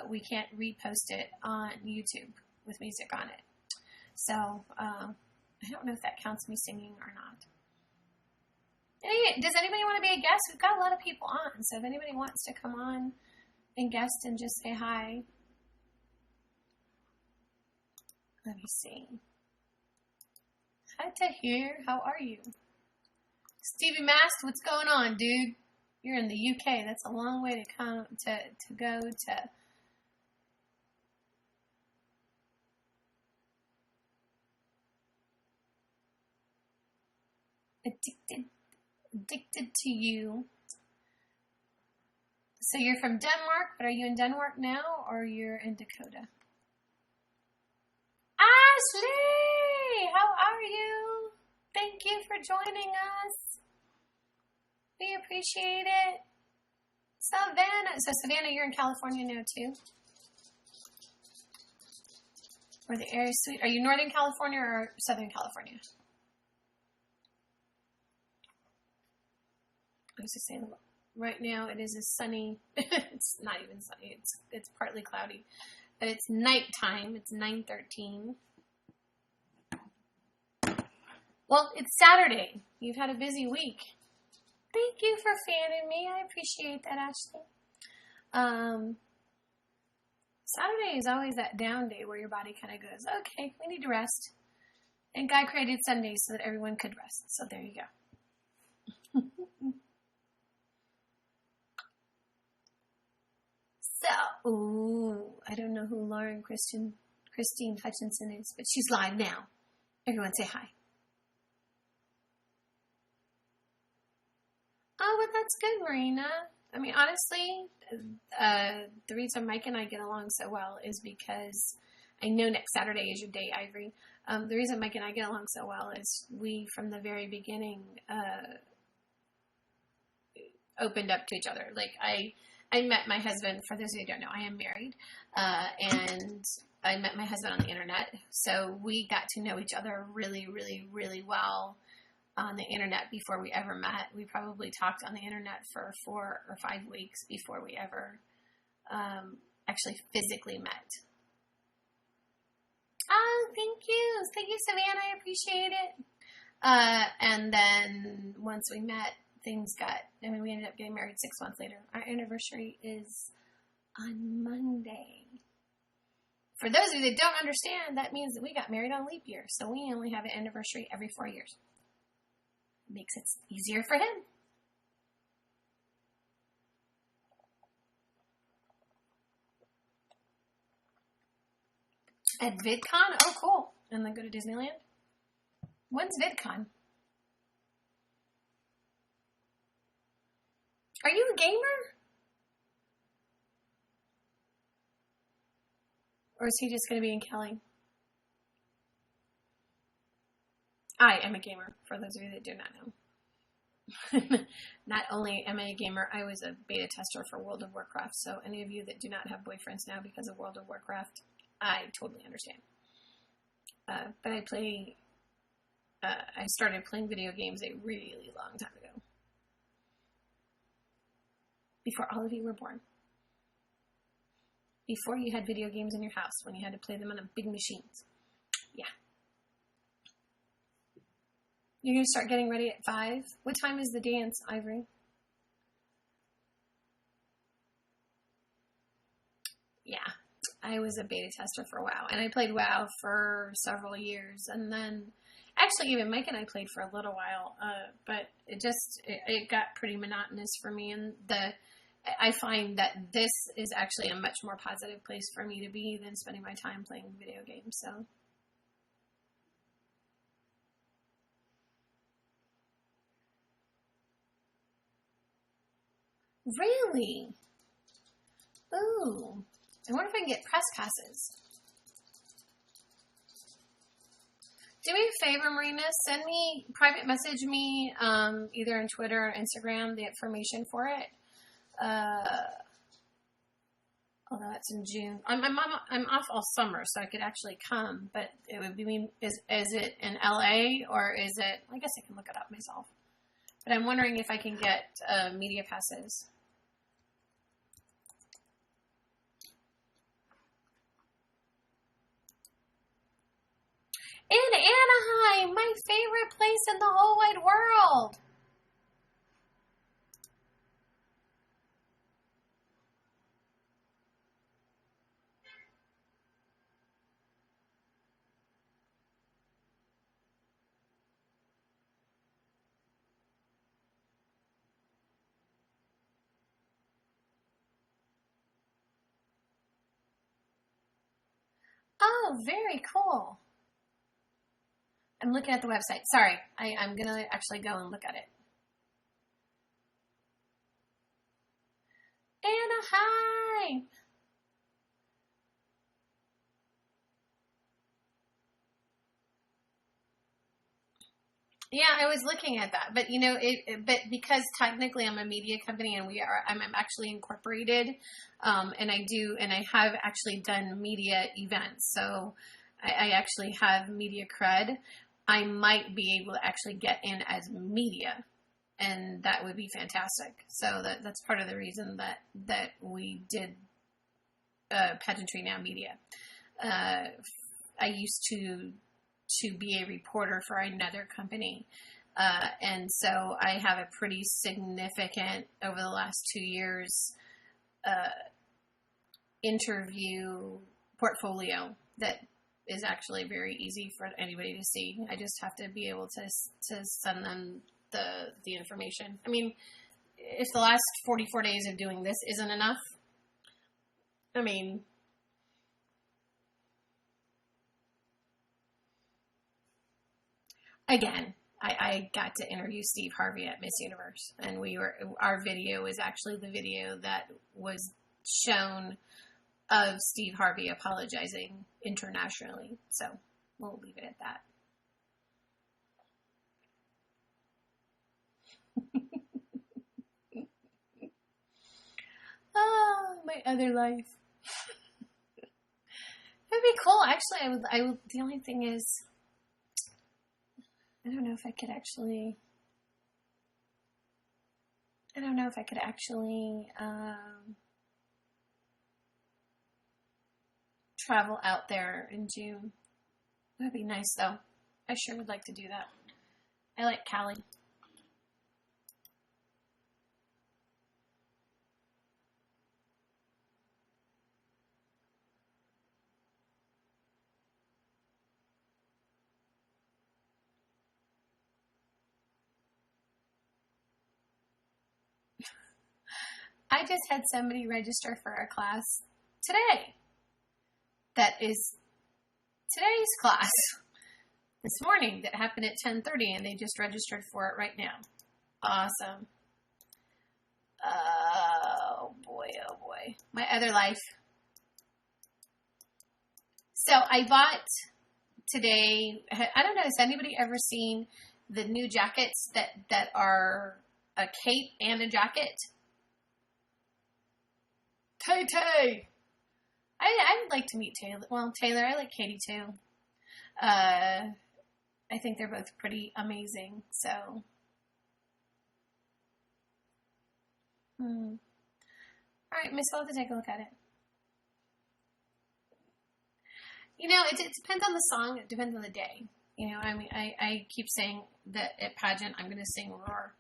we can't repost it on YouTube with music on it. So I don't know if that counts me singing or not. Anyway, does anybody want to be a guest? We've got a lot of people on, so if anybody wants to come on and guest and just say hi. Let me see. Hi Tahir, how are you? Stevie Mast, what's going on, dude? You're in the UK. That's a long way to come to go to. Addicted to you. So you're from Denmark, but are you in Denmark now or you're in Dakota? Ashley, how are you? Thank you for joining us. We appreciate it. Savannah. So Savannah, you're in California now too? Where the air is sweet. Are you Northern California or Southern California? I was just saying, right now it is a sunny, it's not even sunny, it's partly cloudy, but it's nighttime. It's 9:13. Well, it's Saturday. You've had a busy week. Thank you for fanning me. I appreciate that, Ashley. Saturday is always that down day where your body kind of goes, okay, we need to rest. And God created Sundays so that everyone could rest. So there you go. So, ooh, I don't know who Lauren Christine Hutchinson is, but she's live now. Everyone say hi. Oh, but that's good, Marina. I mean, honestly, the reason Mike and I get along so well is because I know next Saturday is your day, Ivory. The reason Mike and I get along so well is we, from the very beginning, opened up to each other. Like, I met my husband, for those of you who don't know, I am married, and I met my husband on the internet. So we got to know each other really, really, really well on the internet before we ever met. We probably talked on the internet for 4 or 5 weeks before we ever actually physically met. Oh, thank you. Thank you, Savannah. I appreciate it. And then once we met, we ended up getting married 6 months later. Our anniversary is on Monday. For those of you that don't understand, that means that we got married on leap year. So we only have an anniversary every 4 years. Makes it easier for him. At VidCon? Oh, cool. And then go to Disneyland? When's VidCon? Are you a gamer? Or is he just going to be in Kelly? I am a gamer, for those of you that do not know. Not only am I a gamer, I was a beta tester for World of Warcraft, so any of you that do not have boyfriends now because of World of Warcraft, I totally understand. But I started playing video games a really long time ago. Before all of you were born. Before you had video games in your house, when you had to play them on big machines. Yeah. You're going to start getting ready at 5? What time is the dance, Ivory? Yeah. I was a beta tester for WoW, and I played WoW for several years, and then actually even Mike and I played for a little while, but it got pretty monotonous for me, and I find that this is actually a much more positive place for me to be than spending my time playing video games. So. Really? Ooh. I wonder if I can get press passes. Do me a favor, Marina. Send me, private message me, either on Twitter or Instagram, the information for it. Although it's in June. I'm off all summer, so I could actually come, but it would be, is it in LA or is it, I guess I can look it up myself. But I'm wondering if I can get media passes. In Anaheim, my favorite place in the whole wide world. Oh, very cool. I'm looking at the website. Sorry, I'm going to actually go and look at it. Anaheim. Yeah, I was looking at that, but you know, but because technically I'm a media company and I'm actually incorporated, and I have actually done media events, so I actually have media cred. I might be able to actually get in as media, and that would be fantastic. So that's part of the reason that we did Pageantry Now Media. I used to be a reporter for another company, and so I have a pretty significant, over the last 2 years, interview portfolio that is actually very easy for anybody to see. I just have to be able to send them the information. I mean, if the last 44 days of doing this isn't enough, I mean, again, I got to interview Steve Harvey at Miss Universe, and our video is actually the video that was shown of Steve Harvey apologizing internationally. So we'll leave it at that. Oh, my other life. It'd be cool. Actually, I would. The only thing is, I don't know if I could actually. Travel out there in June. It would be nice, though. I sure would like to do that. I like Cali. I just had somebody register for a class today. That is today's class. This morning that happened at 10:30, and they just registered for it right now. Awesome. Oh boy. My other life. So I bought today, I don't know, has anybody ever seen the new jackets that are a cape and a jacket? Tay. I would like to meet Taylor. Well, Taylor, I like Katie too. I think they're both pretty amazing. So, all right, Miss, I'll have to take a look at it. You know, it depends on the song. It depends on the day. You know, I mean, I keep saying that at pageant I'm going to sing Roar,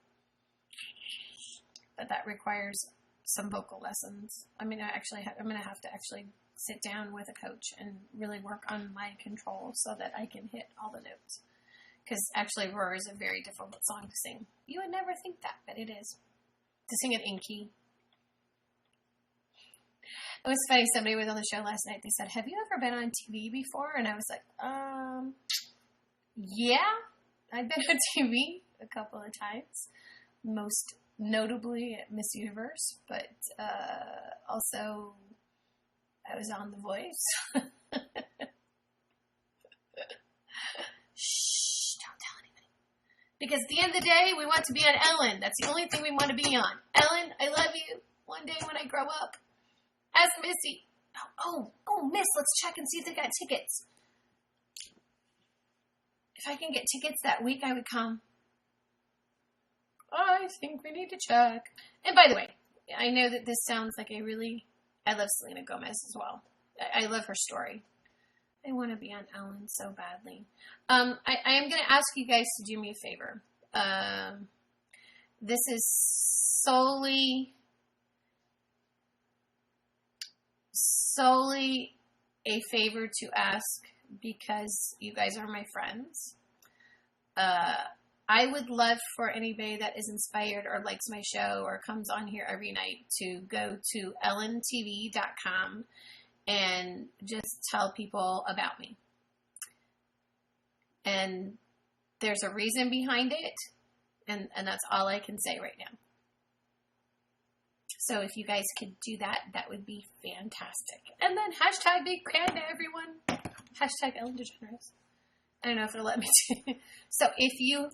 but that requires some vocal lessons. I mean, I'm going to have to actually sit down with a coach and really work on my control so that I can hit all the notes. Because actually, Roar is a very difficult song to sing. You would never think that, but it is. To sing it in key. It was funny. Somebody was on the show last night. They said, "Have you ever been on TV before?" And I was like, yeah, I've been on TV a couple of times, most notably at Miss Universe, but also I was on The Voice. Shh, don't tell anybody. Because at the end of the day, we want to be on Ellen. That's the only thing we want to be on. Ellen, I love you. One day when I grow up, as Missy. Oh, Miss, let's check and see if they got tickets. If I can get tickets that week, I would come. I think we need to check. And by the way, I know that this sounds like I love Selena Gomez as well. I love her story. I want to be on Ellen so badly. I am going to ask you guys to do me a favor. This is solely a favor to ask because you guys are my friends. I would love for anybody that is inspired or likes my show or comes on here every night to go to ellentv.com and just tell people about me. And there's a reason behind it, and that's all I can say right now. So if you guys could do that, that would be fantastic. And then hashtag be kind to everyone. Hashtag Ellen DeGeneres. I don't know if it'll let me do. So if you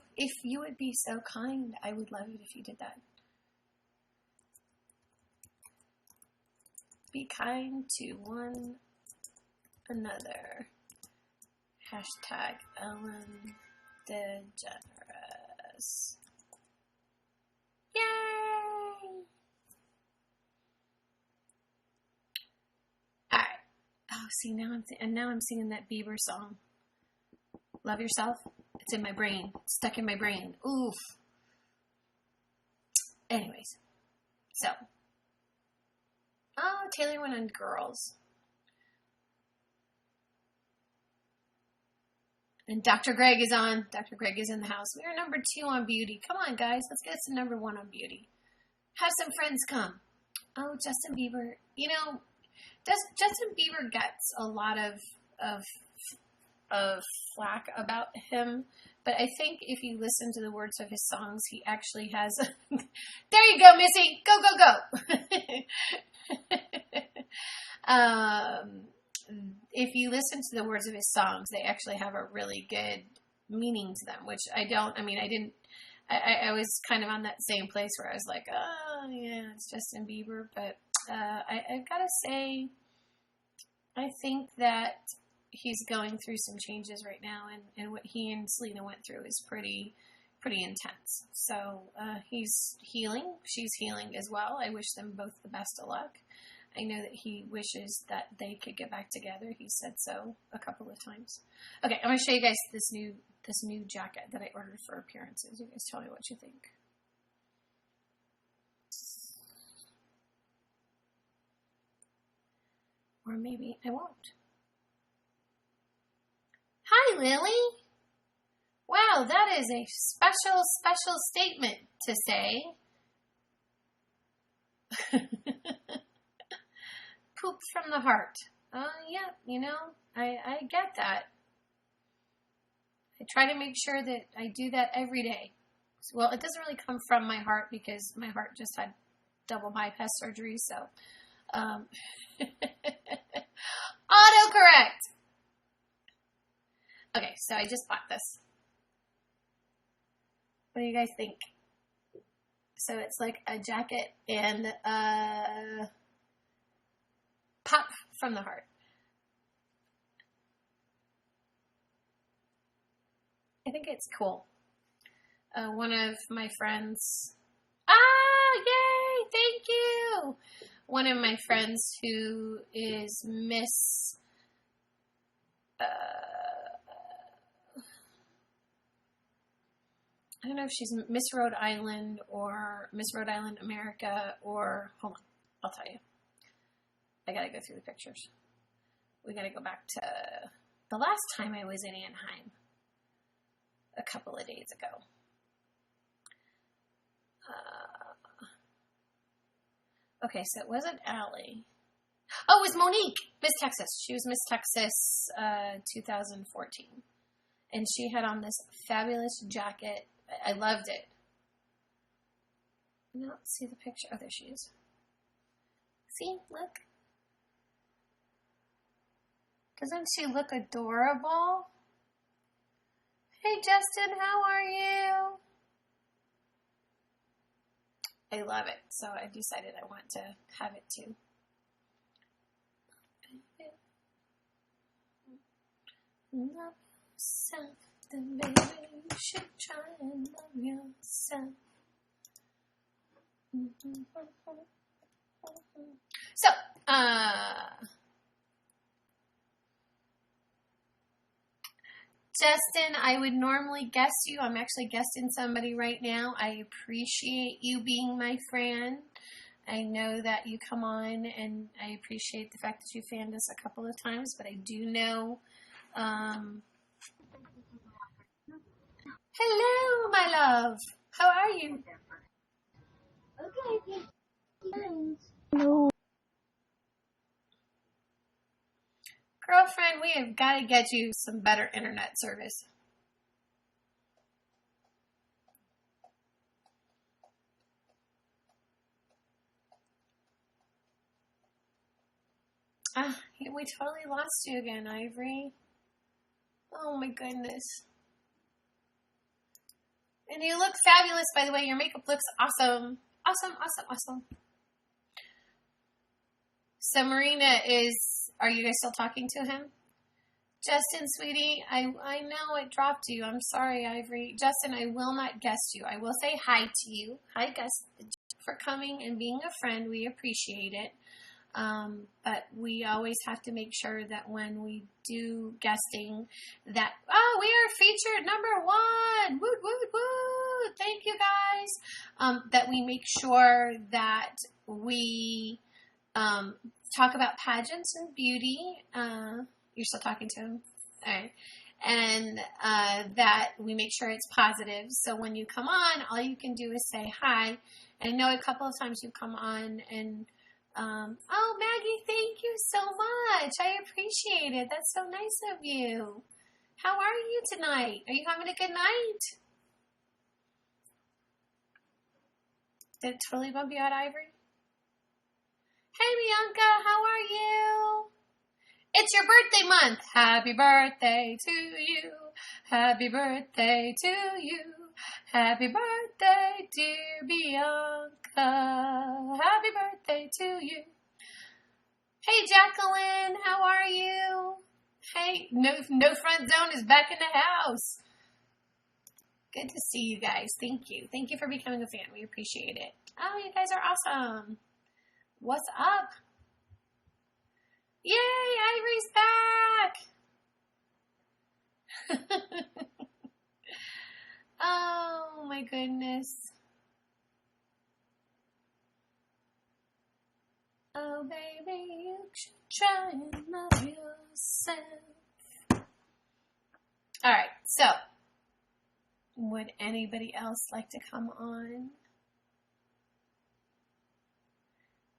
would be so kind, I would love it if you did that. Be kind to one another. Hashtag Ellen DeGeneres. Yay! All right. Oh, see, now I'm singing that Bieber song. Love Yourself. It's in my brain. It's stuck in my brain. Oof. Anyways. So. Oh, Taylor went on Girls. And Dr. Greg is on. Dr. Greg is in the house. We are number 2 on beauty. Come on, guys. Let's get us to number 1 on beauty. Have some friends come. Oh, Justin Bieber. You know, Justin Bieber gets a lot of flack about him, but I think if you listen to the words of his songs, he actually has. There you go, Missy. Go. If you listen to the words of his songs, they actually have a really good meaning to them, which I don't. I mean, I was kind of on that same place where I was like, oh yeah, it's Justin Bieber, but I've got to say, I think that he's going through some changes right now, and what he and Selena went through is pretty intense. So he's healing. She's healing as well. I wish them both the best of luck. I know that he wishes that they could get back together. He said so a couple of times. Okay, I'm going to show you guys this new jacket that I ordered for appearances. You guys tell me what you think. Or maybe I won't. Hi, Lily. Wow, that is a special statement to say. Poop from the heart. Yeah, you know, I get that. I try to make sure that I do that every day. Well, it doesn't really come from my heart because my heart just had double bypass surgery, so. Autocorrect! Okay, so I just bought this. What do you guys think? So it's like a jacket and pop from the heart. I think it's cool. One of my friends. Yay! Thank you! One of my friends who is Miss. I don't know if she's Miss Rhode Island or Miss Rhode Island America or. Hold on, I'll tell you. I gotta go through the pictures. We gotta go back to the last time I was in Anaheim. A couple of days ago. Okay, so it wasn't Allie. Oh, it was Monique, Miss Texas. She was Miss Texas 2014. And she had on this fabulous jacket. I loved it. I don't see the picture. Oh, there she is. See, look. Doesn't she look adorable? Hey, Justin, how are you? I love it. So I decided I want to have it too. Love yourself, then baby, you should try and love yourself. So, Justin, I would normally guest you. I'm actually guesting somebody right now. I appreciate you being my friend. I know that you come on, and I appreciate the fact that you fanned us a couple of times, but I do know. Hello, my love. How are you? Okay. Hello. Girlfriend, we have got to get you some better internet service. We totally lost you again, Ivory. Oh my goodness. And you look fabulous, by the way. Your makeup looks awesome. Awesome. So Marina are you guys still talking to him? Justin, sweetie, I know it dropped you. I'm sorry, Ivory. Justin, I will not guest you. I will say hi to you. Hi, Gus, for coming and being a friend. We appreciate it. But we always have to make sure that when we do guesting that, we are featured #1. Woot. Thank you guys. That we make sure that we, talk about pageants and beauty. You're still talking to him? All right. And that we make sure it's positive. So when you come on, all you can do is say hi. And I know a couple of times you've come on and, Maggie, thank you so much. I appreciate it. That's so nice of you. How are you tonight? Are you having a good night? Did it totally bump you out, Ivory? Hey, Bianca, how are you? It's your birthday month. Happy birthday to you. Happy birthday to you. Happy birthday, dear Bianca. Happy birthday to you. Hey, Jacqueline, how are you? Hey, no front zone is back in the house. Good to see you guys. Thank you. Thank you for becoming a fan. We appreciate it. Oh, you guys are awesome. What's up? Yay, Ivory's back. Oh my goodness. Oh baby, you should try and love yourself. Alright, so would anybody else like to come on?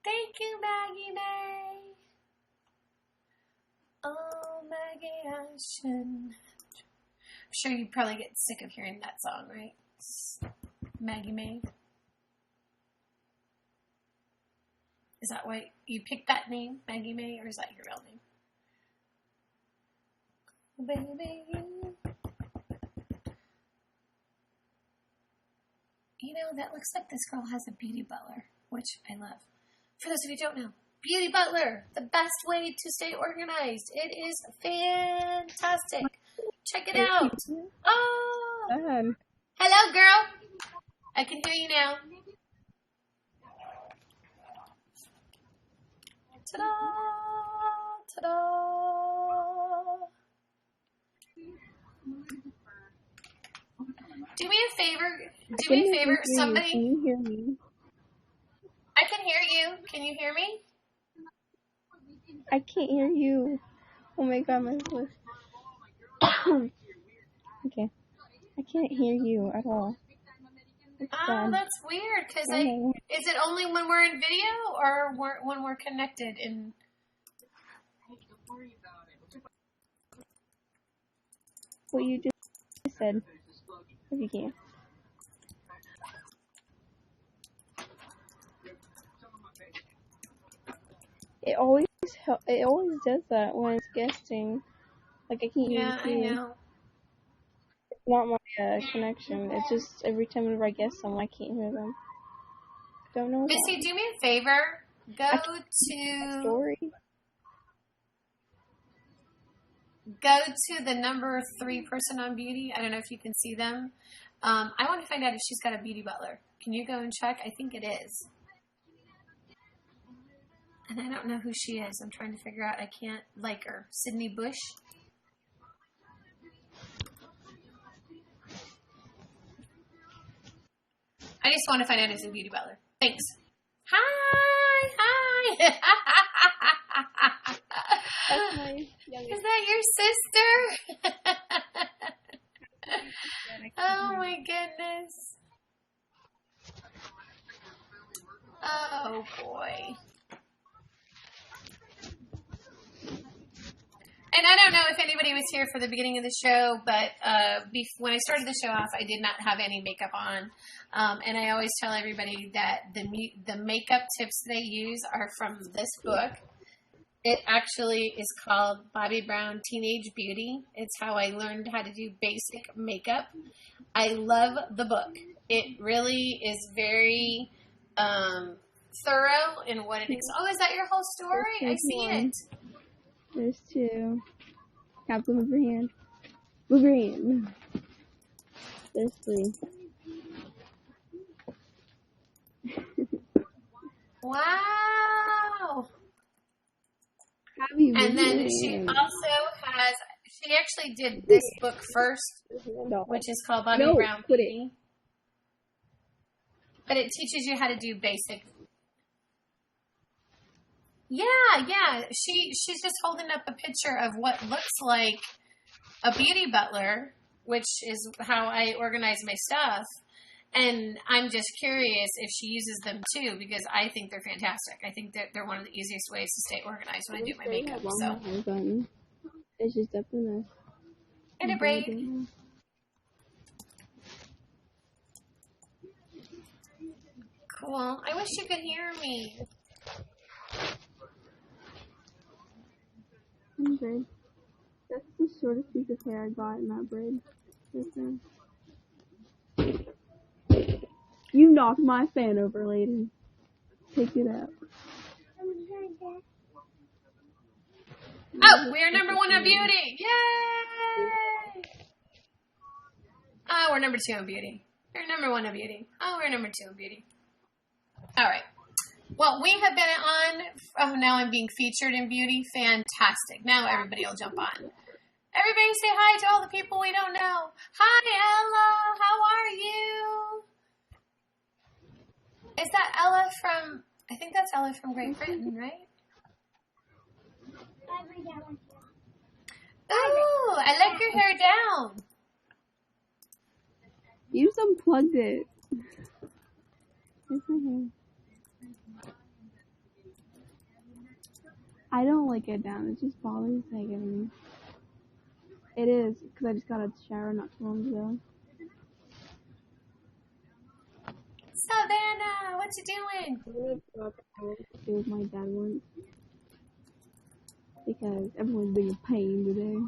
Thank you, Maggie May. Oh, Maggie, I shouldn't. I'm sure you probably get sick of hearing that song, right? Maggie May. Is that why you picked that name, Maggie May, or is that your real name? Baby, you know, that looks like this girl has a beauty butler, which I love. For those of you who don't know, Beauty Butler, the best way to stay organized. It is fantastic. Check it out. Oh, hello, girl. I can hear you now. Ta-da! Ta-da! Do me a favor, somebody. Can you hear me? I can hear you. Can you hear me? I can't hear you. Oh my god, my voice. Okay. I can't hear you at all. That's weird. Because is it only when we're in video or when we're connected in What you just said, if you can. It always does that when it's guesting. Like I can't Yeah, I hear. know. It's not my connection. It's just every time whenever I guess someone, I can't hear them. Don't know. Missy, do me a favor. Go to the number 3 person on Beauty. I don't know if you can see them. I want to find out if she's got a beauty butler. Can you go and check? I think it is. And I don't know who she is. I'm trying to figure out. I can't like her. Sydney Bush. I just want to find out if it's a beauty butler. Thanks. Hi. That's my youngest. Is that your sister? Oh my goodness. Oh boy. And I don't know if anybody was here for the beginning of the show, but when I started the show off, I did not have any makeup on. And I always tell everybody that the makeup tips they use are from this book. It actually is called Bobbi Brown Teenage Beauty. It's how I learned how to do basic makeup. I love the book. It really is very thorough in what it is. Oh, is that your whole story? I see it. There's 2. Captain, move your hand. Move your hand. There's 3. Wow. And then she actually did this book first, which is called Bobbi Brown Beauty. But it teaches you how to do basic. Yeah. She's just holding up a picture of what looks like a beauty butler, which is how I organize my stuff. And I'm just curious if she uses them too, because I think they're fantastic. I think that they're one of the easiest ways to stay organized when I do my makeup. So it's just up in there. And a braid. Cool. I wish you could hear me. I'm braid. That's the shortest piece of hair I got in that braid. You knocked my fan over, lady. Take it out. Oh, we're number 1 on Beauty. Yay! Oh, we're number 2 on Beauty. We're number 1 on Beauty. Oh, we're number 2 on Beauty. All right. Well, we have been on, now I'm being featured in Beauty. Fantastic. Now everybody will jump on. Everybody say hi to all the people we don't know. Hi, Ella. How are you? Is that Ella from, I think that's Ella from Great Britain, right? Ooh, I like your hair down. You just unplugged it. It's my hair. I don't like it down. It just bothers the heck out of me. It is, because I just got out of the shower not too long ago. Savannah, what you doing? I'm going to drop out to do with my dad once. Because everyone's being a pain today.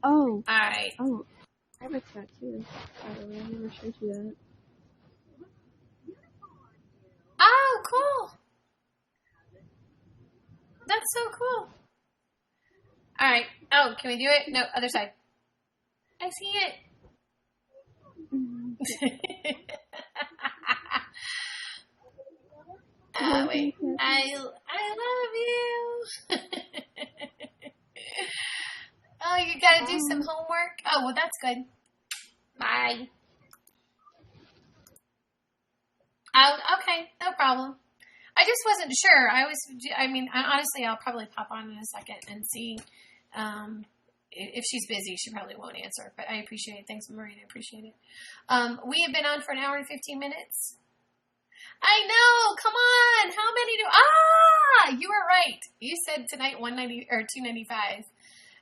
Oh. Alright. Oh. I have a tattoo. By the way, I never showed you that. Oh, cool. That's so cool. Alright. Oh, can we do it? No, other side. I see it. Wait. I love you. Oh, you gotta do some homework? Oh, well, that's good. Bye. Oh, okay. No problem. I just wasn't sure. Honestly, I'll probably pop on in a second and see if she's busy. She probably won't answer, but I appreciate it. Thanks, Maureen. I appreciate it. We have been on for an hour and 15 minutes. I know. Come on. How many do? Ah, you were right. You said tonight 190 or 295.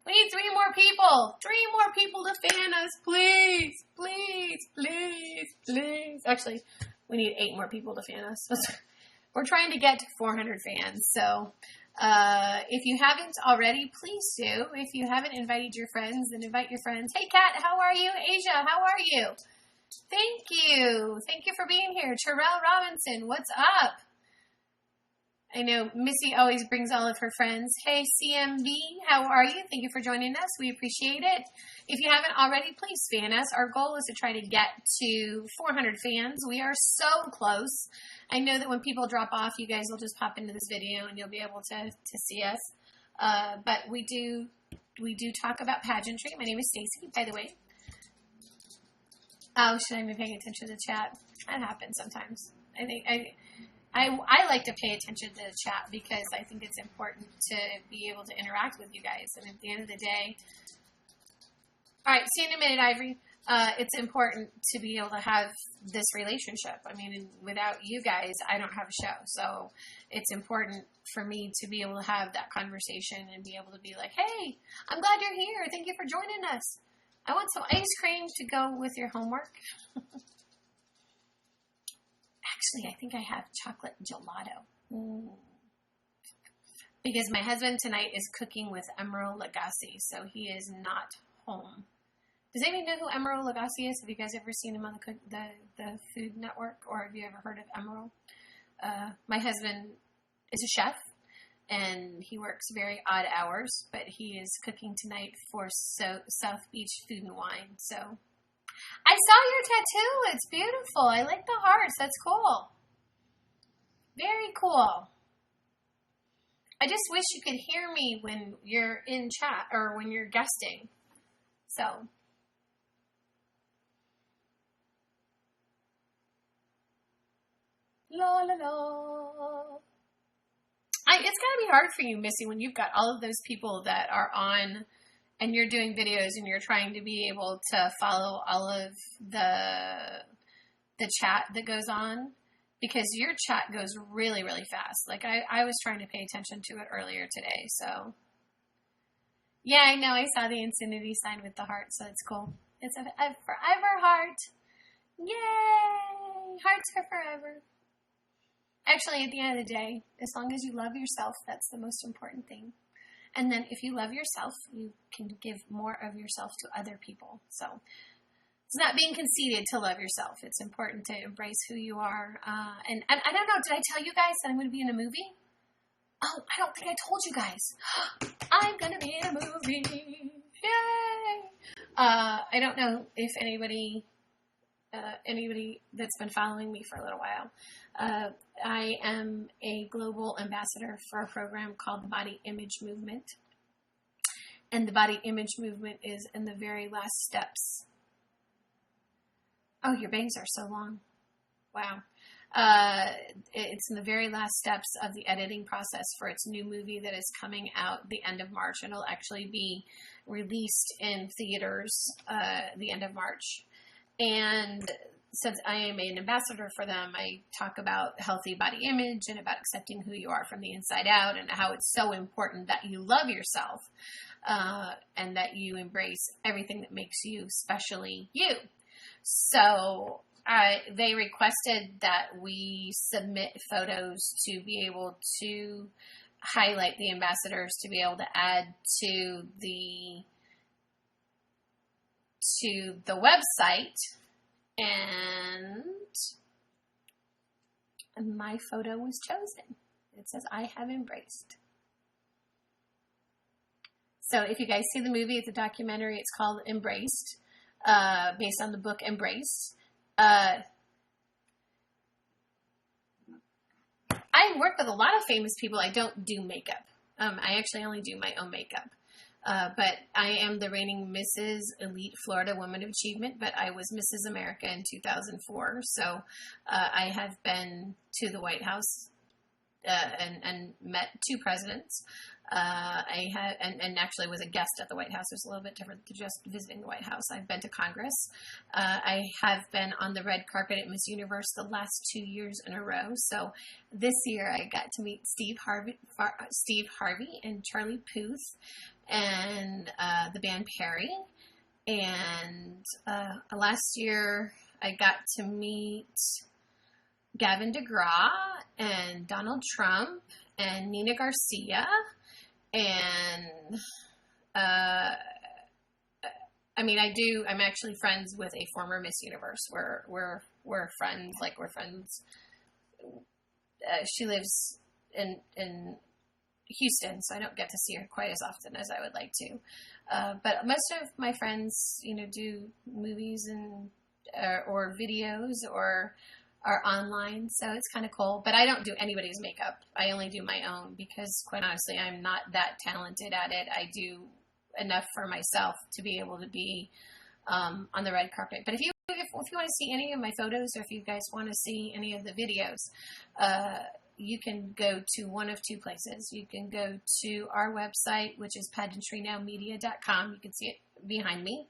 We need 3 more people. 3 more people to fan us, please, please, please, please. Actually, we need 8 more people to fan us. We're trying to get to 400 fans. So, if you haven't already, please do. If you haven't invited your friends, then invite your friends. Hey, Kat, how are you? Asia, how are you? Thank you. Thank you for being here. Terrell Robinson, what's up? I know Missy always brings all of her friends. Hey, CMB, how are you? Thank you for joining us. We appreciate it. If you haven't already, please fan us. Our goal is to try to get to 400 fans. We are so close. I know that when people drop off, you guys will just pop into this video and you'll be able to see us. But we do talk about pageantry. My name is Stacy, by the way. Oh, should I be paying attention to the chat? That happens sometimes. I like to pay attention to the chat because I think it's important to be able to interact with you guys. And at the end of the day, all right, see you in a minute, Ivory. It's important to be able to have this relationship. I mean, without you guys, I don't have a show. So it's important for me to be able to have that conversation and be able to be like, hey, I'm glad you're here. Thank you for joining us. I want some ice cream to go with your homework. Actually, I think I have chocolate gelato. Because my husband tonight is cooking with Emeril Lagasse, so he is not home. Does anybody know who Emeril Lagasse is? Have you guys ever seen him on the Food Network, or have you ever heard of Emeril? My husband is a chef, and he works very odd hours, but he is cooking tonight for South Beach Food and Wine, so... I saw your tattoo. It's beautiful. I like the hearts. That's cool. Very cool. I just wish you could hear me when you're in chat or when you're guesting. So. La la la. It's got to be hard for you, Missy, when you've got all of those people that are on... and you're doing videos and you're trying to be able to follow all of the chat that goes on, because your chat goes really, really fast. Like I was trying to pay attention to it earlier today. So yeah, I know. I saw the infinity sign with the heart. So it's cool. It's a forever heart. Yay. Hearts are forever. Actually, at the end of the day, as long as you love yourself, that's the most important thing. And then if you love yourself, you can give more of yourself to other people. So it's not being conceited to love yourself. It's important to embrace who you are. And I don't know, did I tell you guys that I'm going to be in a movie? Oh, I don't think I told you guys. I'm going to be in a movie. Yay! I don't know if anybody that's been following me for a little while. I am a global ambassador for a program called the Body Image Movement. And the Body Image Movement is in the very last steps. Oh, your bangs are so long. Wow. It's in the very last steps of the editing process for its new movie that is coming out the end of March. And it'll actually be released in theaters the end of March. And since I am an ambassador for them, I talk about healthy body image and about accepting who you are from the inside out, and how it's so important that you love yourself and that you embrace everything that makes you specially you. So they requested that we submit photos to be able to highlight the ambassadors, to be able to add to the website, and my photo was chosen. It says, I have embraced. So if you guys see the movie, it's a documentary. It's called Embraced, based on the book Embraced. I work with a lot of famous people. I don't do makeup. I actually only do my own makeup. But I am the reigning Mrs. Elite Florida Woman of Achievement, but I was Mrs. America in 2004. So I have been to the White House and met two presidents. I had, and actually was a guest at the White House. It's a little bit different than just visiting the White House. I've been to Congress. I have been on the red carpet at Miss Universe the last 2 years in a row. So this year I got to meet Steve Harvey and Charlie Puth and the band Perry. And last year I got to meet Gavin DeGraw and Donald Trump and Nina Garcia. And, I'm actually friends with a former Miss Universe. We're friends, like we're friends. She lives in Houston, so I don't get to see her quite as often as I would like to. But most of my friends, do movies and, or videos or are online, so it's kind of cool. But I don't do anybody's makeup. I only do my own because, quite honestly, I'm not that talented at it. I do enough for myself to be able to be on the red carpet. But if you want to see any of my photos, or if you guys want to see any of the videos, you can go to one of two places. You can go to our website, which is pageantrynowmedia.com. You can see it behind me,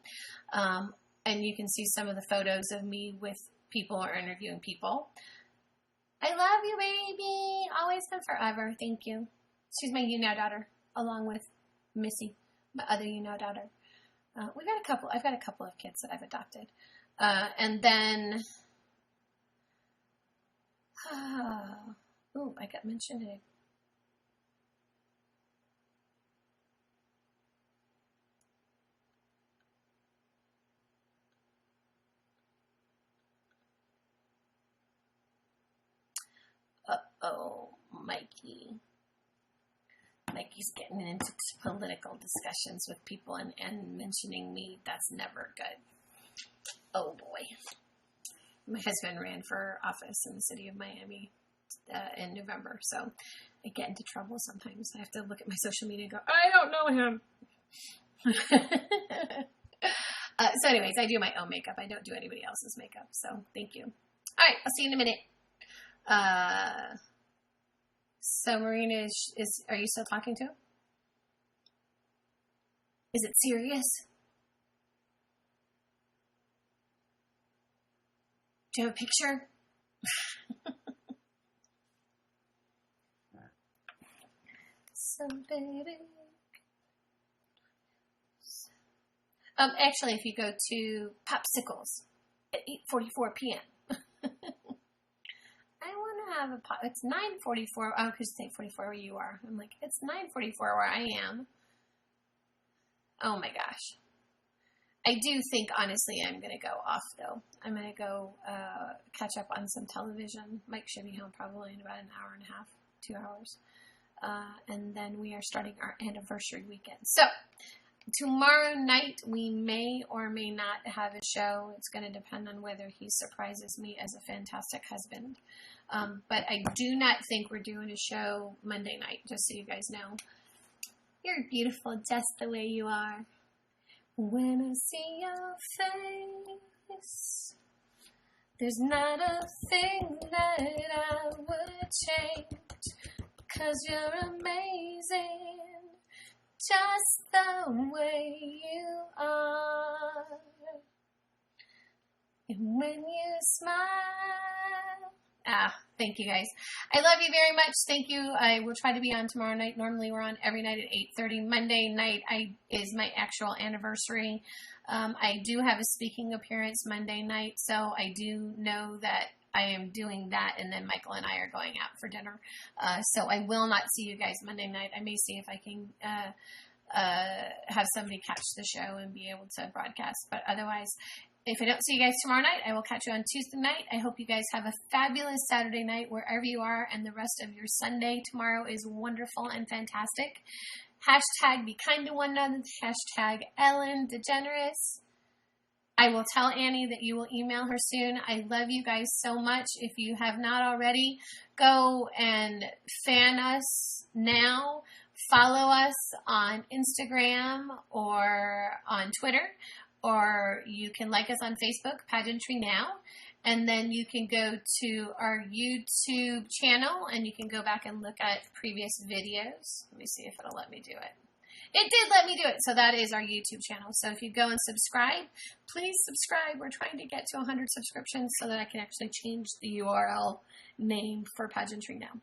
and you can see some of the photos of me with people or interviewing people. I love you, baby. Always and forever. Thank you. She's my YouNow daughter, along with Missy, my other YouNow daughter. I've got a couple of kids that I've adopted. And then, I got mentioned it. Uh-oh, Mikey. Mikey's getting into political discussions with people and mentioning me. That's never good. Oh, boy. My husband ran for office in the city of Miami in November, so I get into trouble sometimes. I have to look at my social media and go, I don't know him. So anyways, I do my own makeup. I don't do anybody else's makeup, so thank you. All right, I'll see you in a minute. So Marina is are you still talking to him? Is it serious? Do you have a picture? Somebody. Actually, if you go to Popsicles at 8:44 p.m. I want to have a pop. It's 9:44. Oh, because it's 8:44 where you are. I'm like, it's 9:44 where I am. Oh my gosh. I do think, honestly, I'm going to go off, though. I'm going to go catch up on some television. Mike should be home probably in about an hour and a half, 2 hours. And then we are starting our anniversary weekend. So, tomorrow night, we may or may not have a show. It's going to depend on whether he surprises me as a fantastic husband. But I do not think we're doing a show Monday night, just so you guys know. You're beautiful just the way you are. When I see your face, there's not a thing that I would change, 'cause you're amazing, just the way you are. And when you smile, thank you guys. I love you very much. Thank you. I will try to be on tomorrow night. Normally we're on every night at 8:30. Monday night is my actual anniversary. I do have a speaking appearance Monday night, so I do know that I am doing that, and then Michael and I are going out for dinner. So I will not see you guys Monday night. I may see if I can have somebody catch the show and be able to broadcast. But otherwise, if I don't see you guys tomorrow night, I will catch you on Tuesday night. I hope you guys have a fabulous Saturday night wherever you are, and the rest of your Sunday tomorrow is wonderful and fantastic. Hashtag be kind to one another. Hashtag Ellen DeGeneres. I will tell Annie that you will email her soon. I love you guys so much. If you have not already, go and fan us now. Follow us on Instagram or on Twitter. Or you can like us on Facebook, Pageantry Now. And then you can go to our YouTube channel and you can go back and look at previous videos. Let me see if it'll let me do it. It did let me do it. So that is our YouTube channel. So if you go and subscribe, please subscribe. We're trying to get to 100 subscriptions so that I can actually change the URL name for Pageantry Now.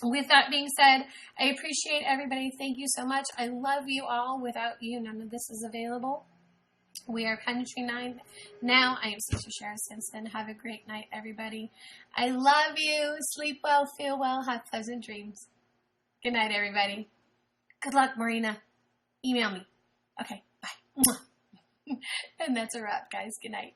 With that being said, I appreciate everybody. Thank you so much. I love you all. Without you, none of this is available. We are Pageantry Now. I am Stacia Shara Simpson. Have a great night, everybody. I love you. Sleep well, feel well, have pleasant dreams. Good night, everybody. Good luck, Marina. Email me. Okay, bye. And that's a wrap, guys. Good night.